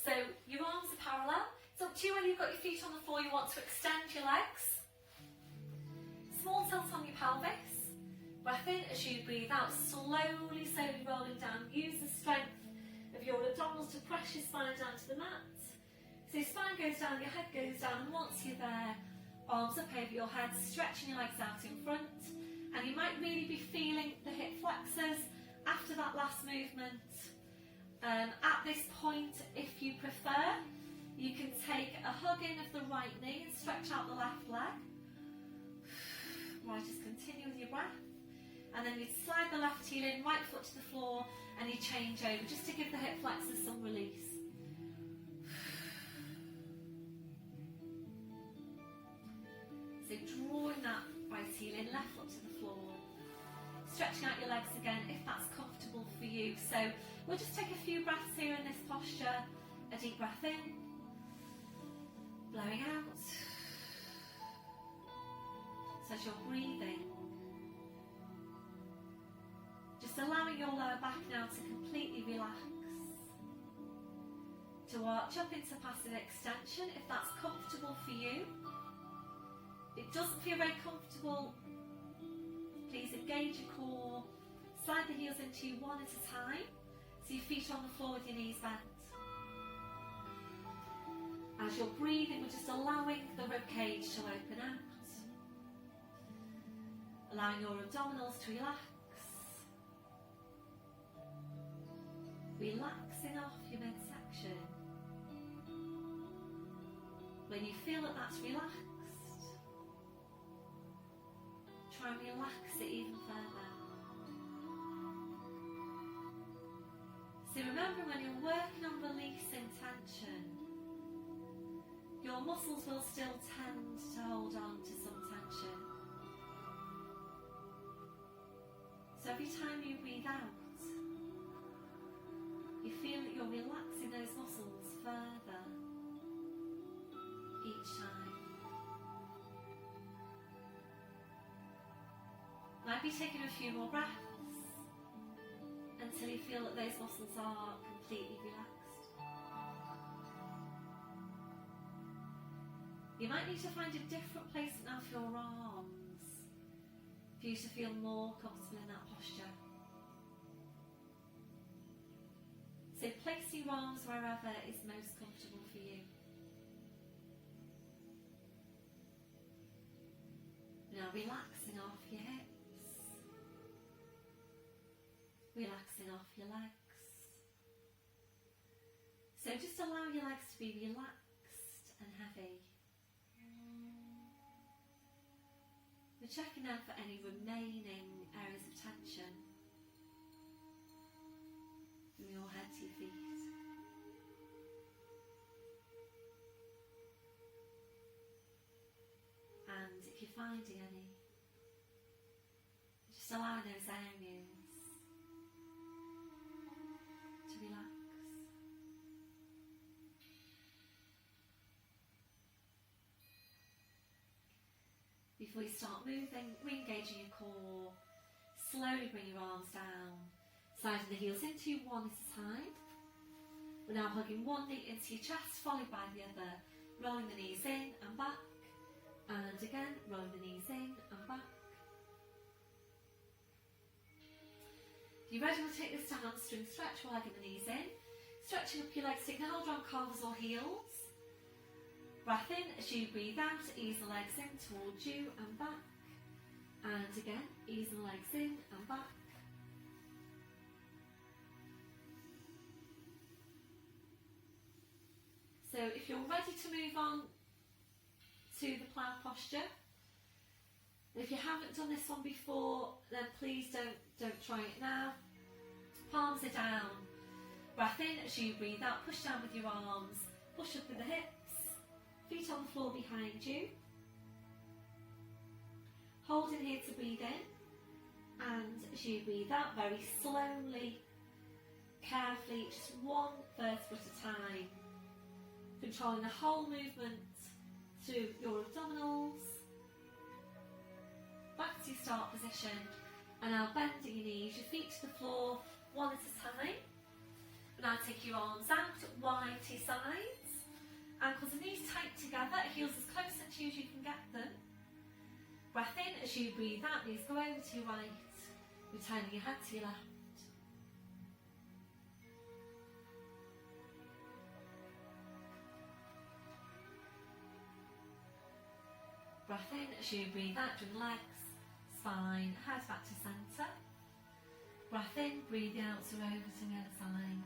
So your arms are parallel. It's up to you whether you've got your feet on the floor, you want to extend your legs. Small tilt on your pelvis. Breath in as you breathe out, slowly rolling down. Use the strength of your abdominals to press your spine down to the mat. So your spine goes down, your head goes down, and once you're there, arms up over your head, stretching your legs out in front. And you might really be feeling the hip flexors after that last movement. At this point, if you prefer, you can take a hug in of the right knee and stretch out the left leg. Right, just continue with your breath. And then you slide the left heel in, right foot to the floor, and you change over just to give the hip flexors some release. So drawing that right heel in, left foot to the floor. Stretching out your legs again if that's comfortable for you. So we'll just take a few breaths here in this posture. A deep breath in, blowing out. So as you're breathing, just allowing your lower back now to completely relax. To arch up into passive extension if that's comfortable for you. If it doesn't feel very comfortable, please engage your core. Slide the heels into you one at a time. So your feet on the floor with your knees bent. As you're breathing, we're just allowing the rib cage to open out. Allowing your abdominals to relax. Relaxing off your midsection. When you feel that that's relaxed, try and relax it even further. So remember, when you're working on releasing tension, your muscles will still tend to hold on to some tension. So every time you breathe out, you feel that you're relaxing those muscles further each time. Might be taking a few more breaths until you feel that those muscles are completely relaxed. You might need to find a different place now for your arms for you to feel more comfortable in that posture. So place your arms wherever is most comfortable for you. Now relaxing off your hips, relaxing off your legs. So just allow your legs to be relaxed and heavy. We're checking out for any remaining areas of tension from your head to your feet. And if you're finding any, just allowing those areas to relax. Before you start moving, re-engaging your core, slowly bring your arms down, sliding the heels into you one at a time. We're now hugging one knee into your chest, followed by the other, rolling the knees in and back, and again, rolling the knees in and back. If you're ready, we'll take this to hamstring stretch while hugging the knees in, stretching up your legs, taking a hold on calves or heels. Breath in as you breathe out, ease the legs in towards you and back. And again, ease the legs in and back. So if you're ready to move on to the plough posture, And if you haven't done this one before, then please don't try it now. Palms are down. Breath in as you breathe out, push down with your arms, push up with the hips, feet on the floor behind you. Hold in here to breathe in, and as you breathe out, very slowly, carefully, just one vertebra at a time, controlling the whole movement through your abdominals. Back to your start position, and now bending your knees, your feet to the floor, one at a time. Now take your arms out, wide to your sides, ankles and knees tight together, heels as close to you as you can get them. Breath in as you breathe out, knees go over to your right, returning your head to your left. Breath in as you breathe out, bring legs, spine, head back to centre. Breath in, breathe out, so over to the other side.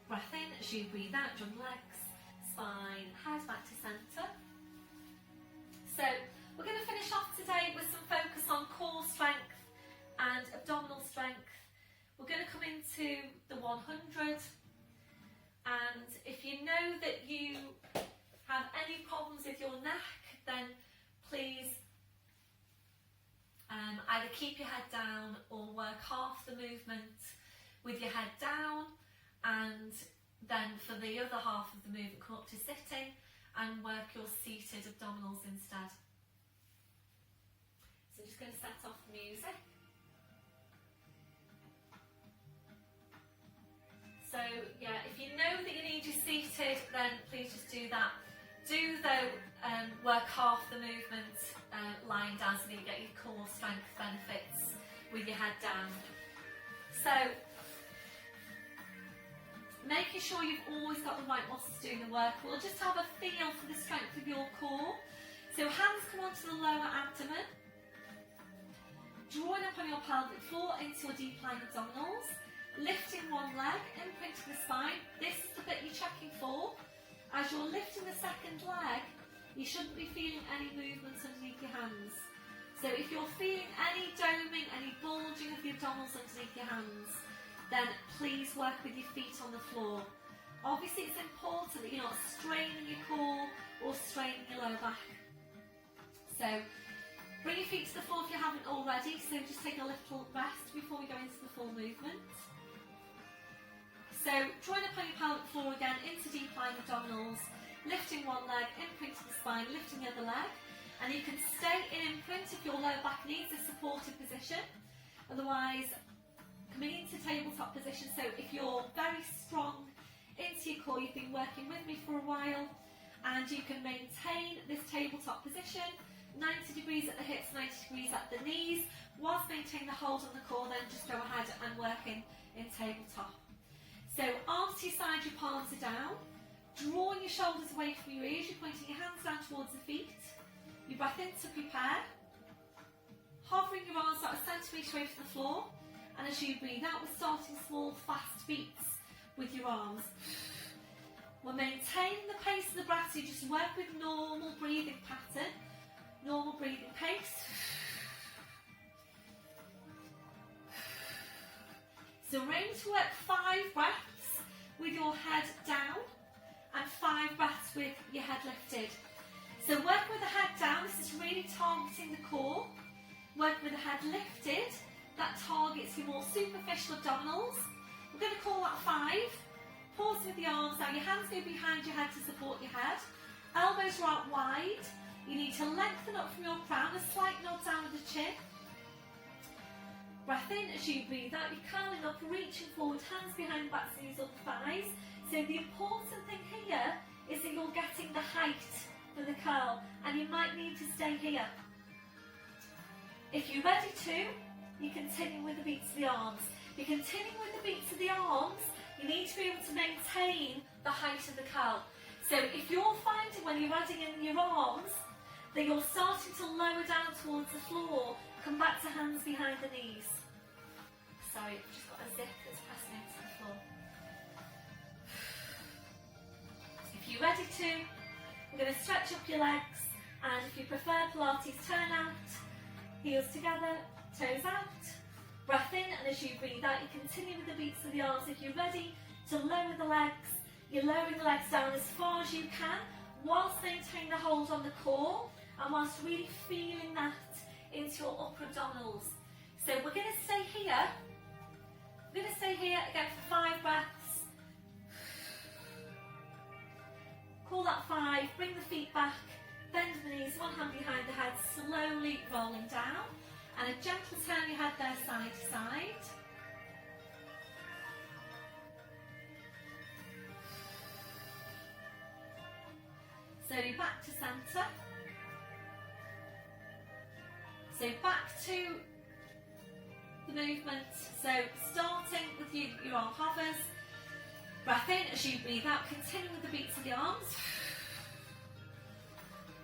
Breath in as you breathe out, bring legs, spine, head back to centre. So we're going to finish off today with some focus on core strength and abdominal strength. We're going to come into the 100, and if you know that you have any problems with your neck, then please either keep your head down or work half the movement with your head down, and then for the other half of the movement come up to sitting and work your seated abdominals instead. So I'm just going to set off the music. So yeah, if you know that you need your seated, then please just do that. Do though work half the movement lying down so that you get your core strength benefits with your head down. So making sure you've always got the right muscles doing the work. We'll just have a feel for the strength of your core. So hands come onto the lower abdomen, drawing up on your pelvic floor into your deep lying abdominals, lifting one leg, imprinting the spine. This is the bit you're checking for. As you're lifting the second leg, you shouldn't be feeling any movements underneath your hands. So if you're feeling any doming, any bulging of the abdominals underneath your hands, then please work with your feet on the floor. Obviously it's important that you're not straining your core or straining your lower back. So bring your feet to the floor if you haven't already, so just take a little rest before we go into the full movement. So drawing up on your pelvic floor again into deep lying abdominals, lifting one leg, imprinting the spine, lifting the other leg, and you can stay in imprint if your lower back needs a supported position. Otherwise, coming into tabletop position. So if you're very strong into your core, you've been working with me for a while, and you can maintain this tabletop position, 90 degrees at the hips, 90 degrees at the knees, whilst maintaining the hold on the core, then just go ahead and work in tabletop. So arms to your side, your palms are down, drawing your shoulders away from your ears, you're pointing your hands down towards the feet, your breath in to prepare, hovering your arms about a centimetre away from the floor, and as you breathe out, we're starting small, fast beats with your arms. We're maintaining the pace of the breath, so you just work with normal breathing pattern, normal breathing pace. So we're aiming to work 5 breaths with your head down and 5 breaths with your head lifted. So work with the head down, this is really targeting the core. Work with the head lifted, that targets your more superficial abdominals. We're going to call that 5. Pause with the arms down, your hands go behind your head to support your head. Elbows are out wide. You need to lengthen up from your crown, a slight nod down with the chin. Breath in as you breathe out, you're curling up, reaching forward, hands behind the backs, knees up, thighs. So the important thing here is that you're getting the height for the curl, and you might need to stay here. If you're ready to, you continue with the beats of the arms. You're continuing with the beats of the arms, you need to be able to maintain the height of the curl. So if you're finding when you're adding in your arms that you're starting to lower down towards the floor, come back to hands behind the knees. Sorry, I've just got a zip that's pressing into the floor. If you're ready to, We're going to stretch up your legs, and if you prefer Pilates, turn out, heels together, toes out. Breath in, and as you breathe out, you continue with the beats of the arms. If you're ready to lower the legs, you're lowering the legs down as far as you can, whilst maintaining the hold on the core, and whilst really feeling that into your upper abdominals. So we're going to stay here. We're going to stay here again for 5 breaths. Call that 5, bring the feet back, bend the knees, one hand behind the head, slowly rolling down, and a gentle turn your head there side to side. Slowly back to centre. So back to the movement, so starting with your arm hovers. Breath in as you breathe out, continue with the beats of the arms.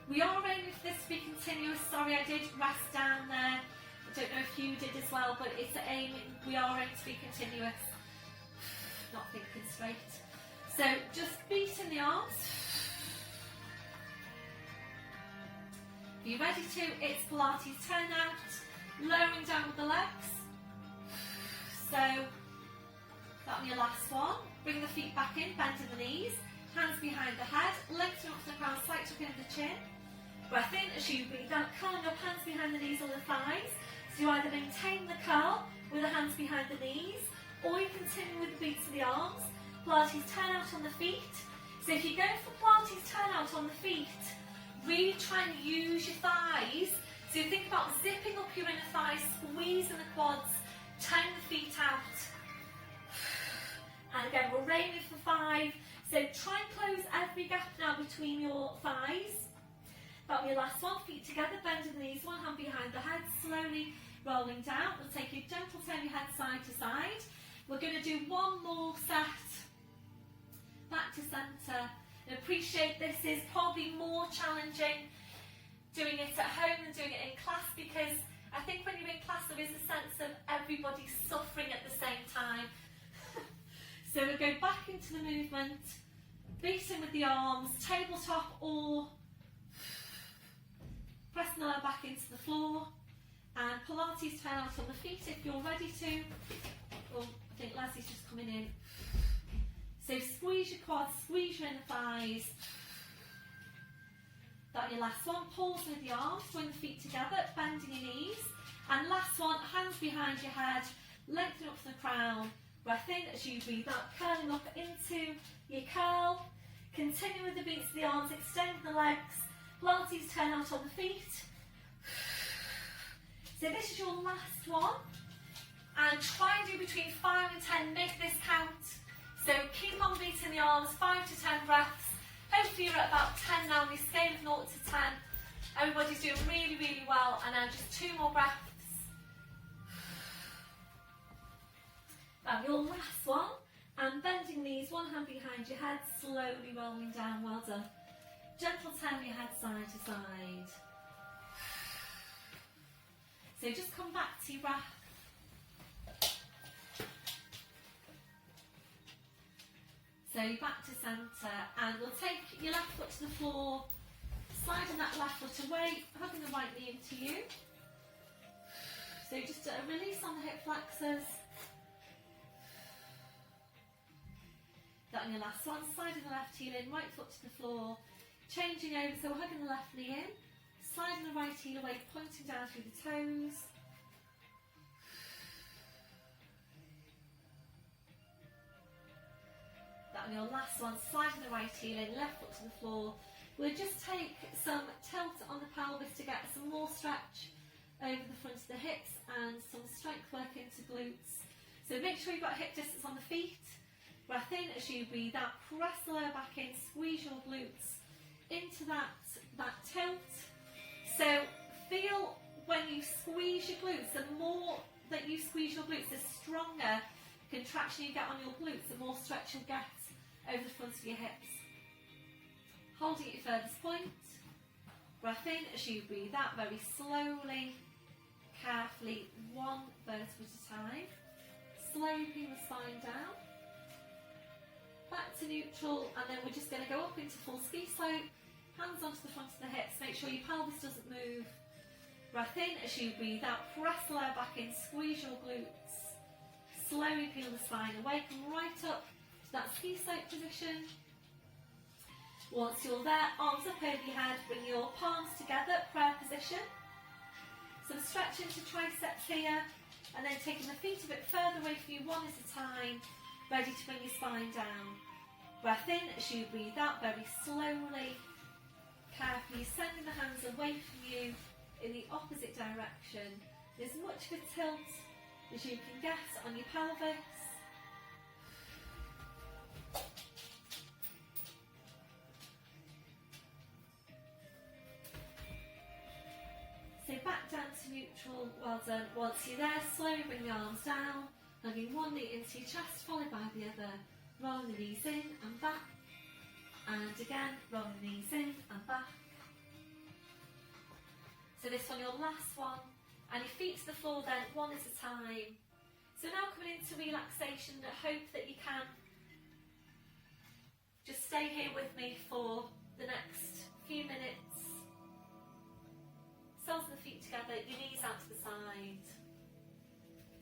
We are aiming for this to be continuous. Sorry, I did rest down there. I don't know if you did as well, but it's aiming, we are aiming to be continuous. Not thinking straight. So just beating the arms. If you're ready to, it's Pilates turn out, lowering down with the legs. So that'll be your last one. Bring the feet back in, bending the knees, hands behind the head, lengthen up the crown, slight tuck in the chin. Breath in as you breathe out, curling up, hands behind the knees or the thighs. So you either maintain the curl with the hands behind the knees, or you continue with the beats of the arms. Pilates turn out on the feet. So if you go for Pilates turn out on the feet, really try and use your thighs. So think about zipping up your inner thighs, squeezing the quads, turning the feet out. And again, we're aiming for 5. So try and close every gap now between your thighs. That'll be your last one. Feet together, bending the knees, one hand behind the head, slowly rolling down. We'll take a gentle turn your head side to side. We're going to do one more set. Back to centre. And appreciate this is probably more challenging doing it at home than doing it in class, because I think when you're in class there is a sense of everybody suffering at the same time. So we'll go back into the movement, beating with the arms, tabletop or pressing the lower back into the floor, and Pilates turn out on the feet if you're ready to. Oh, I think Leslie's just coming in. So squeeze your quads, squeeze your inner thighs. That's your last one. Pause with the arms, bring the feet together, bending your knees. And last one, hands behind your head, lengthen up from the crown. Breath in as you breathe out, curling up into your curl. Continue with the beats of the arms, extend the legs. Pilates turn out on the feet. So this is your last one. And try and do between 5 and 10, make this count. So keep on beating the arms, 5 to 10 breaths. Hopefully you're at about 10 now on your scale of 0 to 10. Everybody's doing really, really well. And now just 2 more breaths. Now your last one. And bending knees, one hand behind your head, slowly rolling down, well done. Gentle turn your head side to side. So just come back to your breath. So back to centre, and we'll take your left foot to the floor, sliding that left foot away, hugging the right knee into you. So just a release on the hip flexors. That on your last one, sliding the left heel in, right foot to the floor, changing over, so we're hugging the left knee in, sliding the right heel away, pointing down through the toes. That on your last one, sliding the right heel in, left foot to the floor. We'll just take some tilt on the pelvis to get some more stretch over the front of the hips and some strength work into glutes. So make sure you've got hip distance on the feet. Breath in as you breathe out, press the lower back in, squeeze your glutes into that tilt. So feel when you squeeze your glutes, the more that you squeeze your glutes, the stronger contraction you get on your glutes, the more stretch you'll get over the front of your hips. Holding at your furthest point. Breath in as you breathe out, very slowly, carefully, one vertebra at a time. Sloping the spine down. Back to neutral, and then we're just going to go up into full ski slope, Hands onto the front of the hips, make sure your pelvis doesn't move. Breath in as you breathe out, press the lower back in, squeeze your glutes. Slowly peel the spine away, come right up to that ski slope position. Once you're there, arms up over your head, bring your palms together, prayer position. Some stretch into triceps here, and then taking the feet a bit further away from you, one at a time, ready to bring your spine down. Breath in as you breathe out, very slowly. Carefully sending the hands away from you in the opposite direction. As much of a tilt as you can get on your pelvis. So back down to neutral, well done. Once you're there, slowly bring the arms down, hugging one knee into your chest, followed by the other. Rolling the knees in and back. And again, rolling the knees in and back. So this one, your last one. And your feet to the floor then, one at a time. So now coming into relaxation, I hope that you can just stay here with me for the next few minutes. Soles of the feet together, your knees out to the side.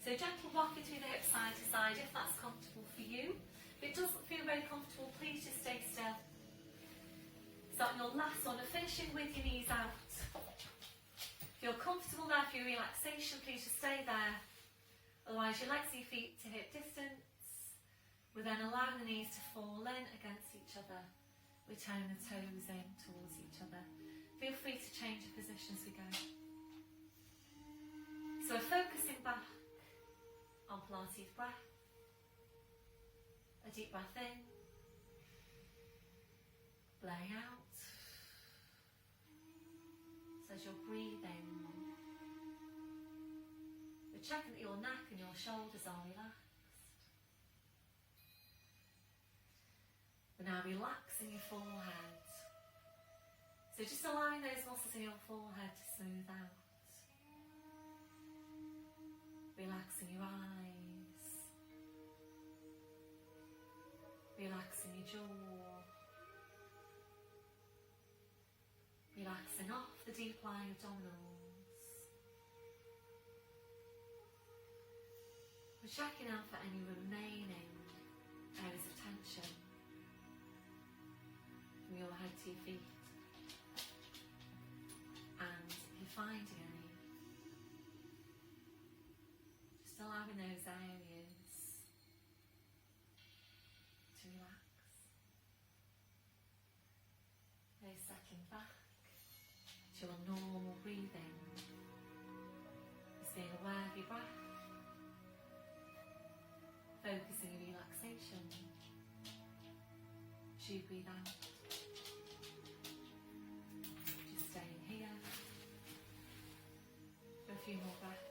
So gentle rocking through the hips side to side if that's comfortable for you. If it doesn't feel very comfortable, please just stay still. Starting your last one and finishing with your knees out. If you're comfortable there for your relaxation, please just stay there. Otherwise, your legs and your feet to hip distance. We're then allowing the knees to fall in against each other. We're turning the toes in towards each other. Feel free to change your position as we go. So we're focusing back on Pilates breath. A deep breath in, blowing out. So as you're breathing, you're checking that your neck and your shoulders are relaxed. We're now relaxing your forehead. So just allowing those muscles in your forehead to smooth out. Relaxing your eyes. Relaxing your jaw. Relaxing off the deep lying abdominals. We're checking out for any remaining areas of tension from your head to your feet. And if you're finding any, just allowing those areas to relax. Those settling back to your normal breathing. Just being aware of your breath. Focusing on relaxation. As you breathe out. Just staying here for a few more breaths.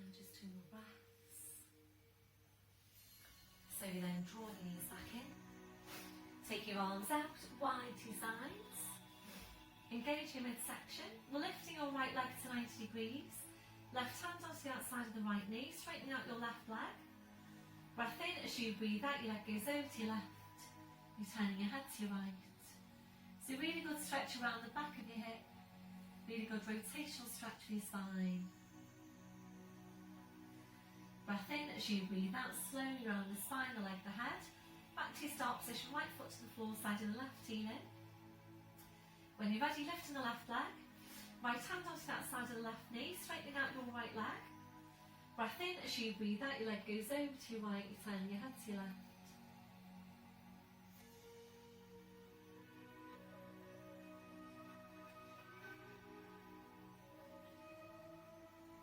Just 2 more breaths. So you then draw your knees back in. Take your arms out wide to your sides. Engage your midsection. We're lifting your right leg to 90 degrees. Left hand onto the outside of the right knee, straightening out your left leg. Breath in as you breathe out, your leg goes over to your left. You're turning your head to your right. So really good stretch around the back of your hip. Really good rotational stretch for your spine. Breath in as you breathe out, slowly around the spine, the leg, the head. Back to your start position, right foot to the floor, side of the left heel in. When you're ready, lifting the left leg. Right hand onto that side of the left knee, straightening out your right leg. Breath in as you breathe out, your leg goes over to your right, you're turning your head to your left.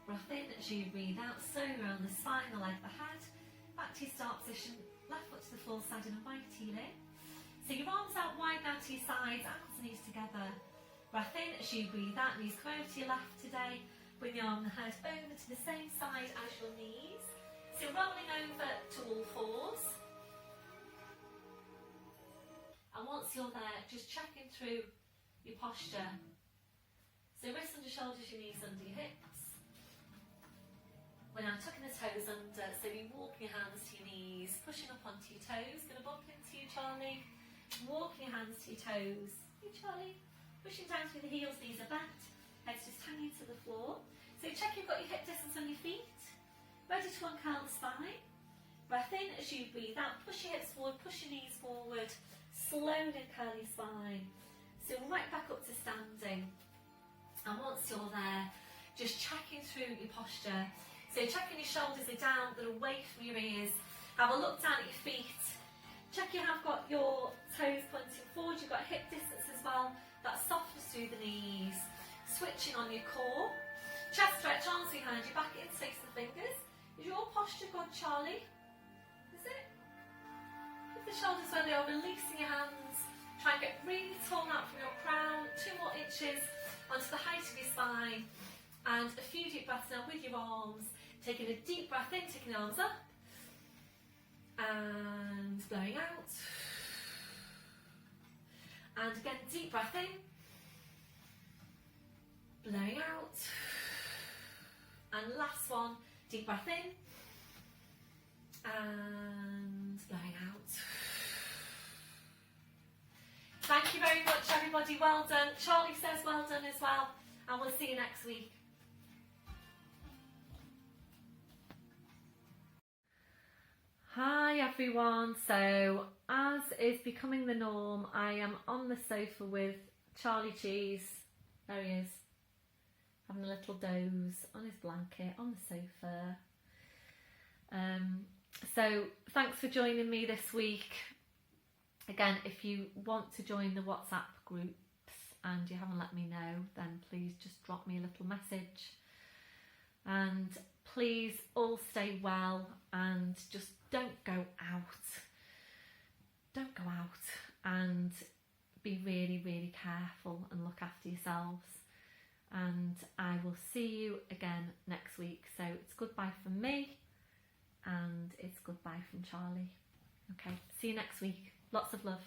Breath in as you breathe out, slowly around the spine, the leg, the head. Back to your start position, left foot to the floor, side and right heel in. So your arms out wide now to your sides, ankles and knees together. Breath in as you breathe out, knees come over to your left today. Bring your arm and head over to the same side as your knees. So rolling over to all fours. And once you're there, just checking through your posture. So wrists under shoulders, your knees under your hips. When I'm tucking the toes under, so you're walking your hands to your knees, pushing up onto your toes. Going to bump into you, Charlie. Walking your hands to your toes. You, Charlie. Pushing down through the heels, knees are bent. Head's just hanging to the floor. So check you've got your hip distance on your feet. Ready to uncurl the spine. Breath in as you breathe out. Push your hips forward, push your knees forward. Slowly uncurl your spine. So right back up to standing. And once you're there, just checking through your posture. So checking your shoulders are down, they're away from your ears. Have a look down at your feet. Check you have got your toes pointing forward, you've got hip distance as well. That softness through the knees. Switching on your core. Chest stretch, arms behind you, back in, six the fingers. Is your posture good, Charlie? Is it? Keep the shoulders where they are, releasing your hands. Try and get really tall out from your crown. 2 more inches onto the height of your spine. And a few deep breaths now with your arms. Taking a deep breath in, taking the arms up. And blowing out. And again, deep breath in. Blowing out. And last one, deep breath in. And blowing out. Thank you very much, everybody. Well done. Charlie says well done as well. And we'll see you next week. Hi everyone, so as is becoming the norm, I am on the sofa with Charlie Cheese. There he is, having a little doze on his blanket on the sofa. So thanks for joining me this week. Again, if you want to join the WhatsApp groups and you haven't let me know, then please just drop me a little message. And please all stay well and just don't go out. Don't go out, and be really, really careful and look after yourselves. And I will see you again next week. So it's goodbye from me and it's goodbye from Charlie. Okay, see you next week. Lots of love.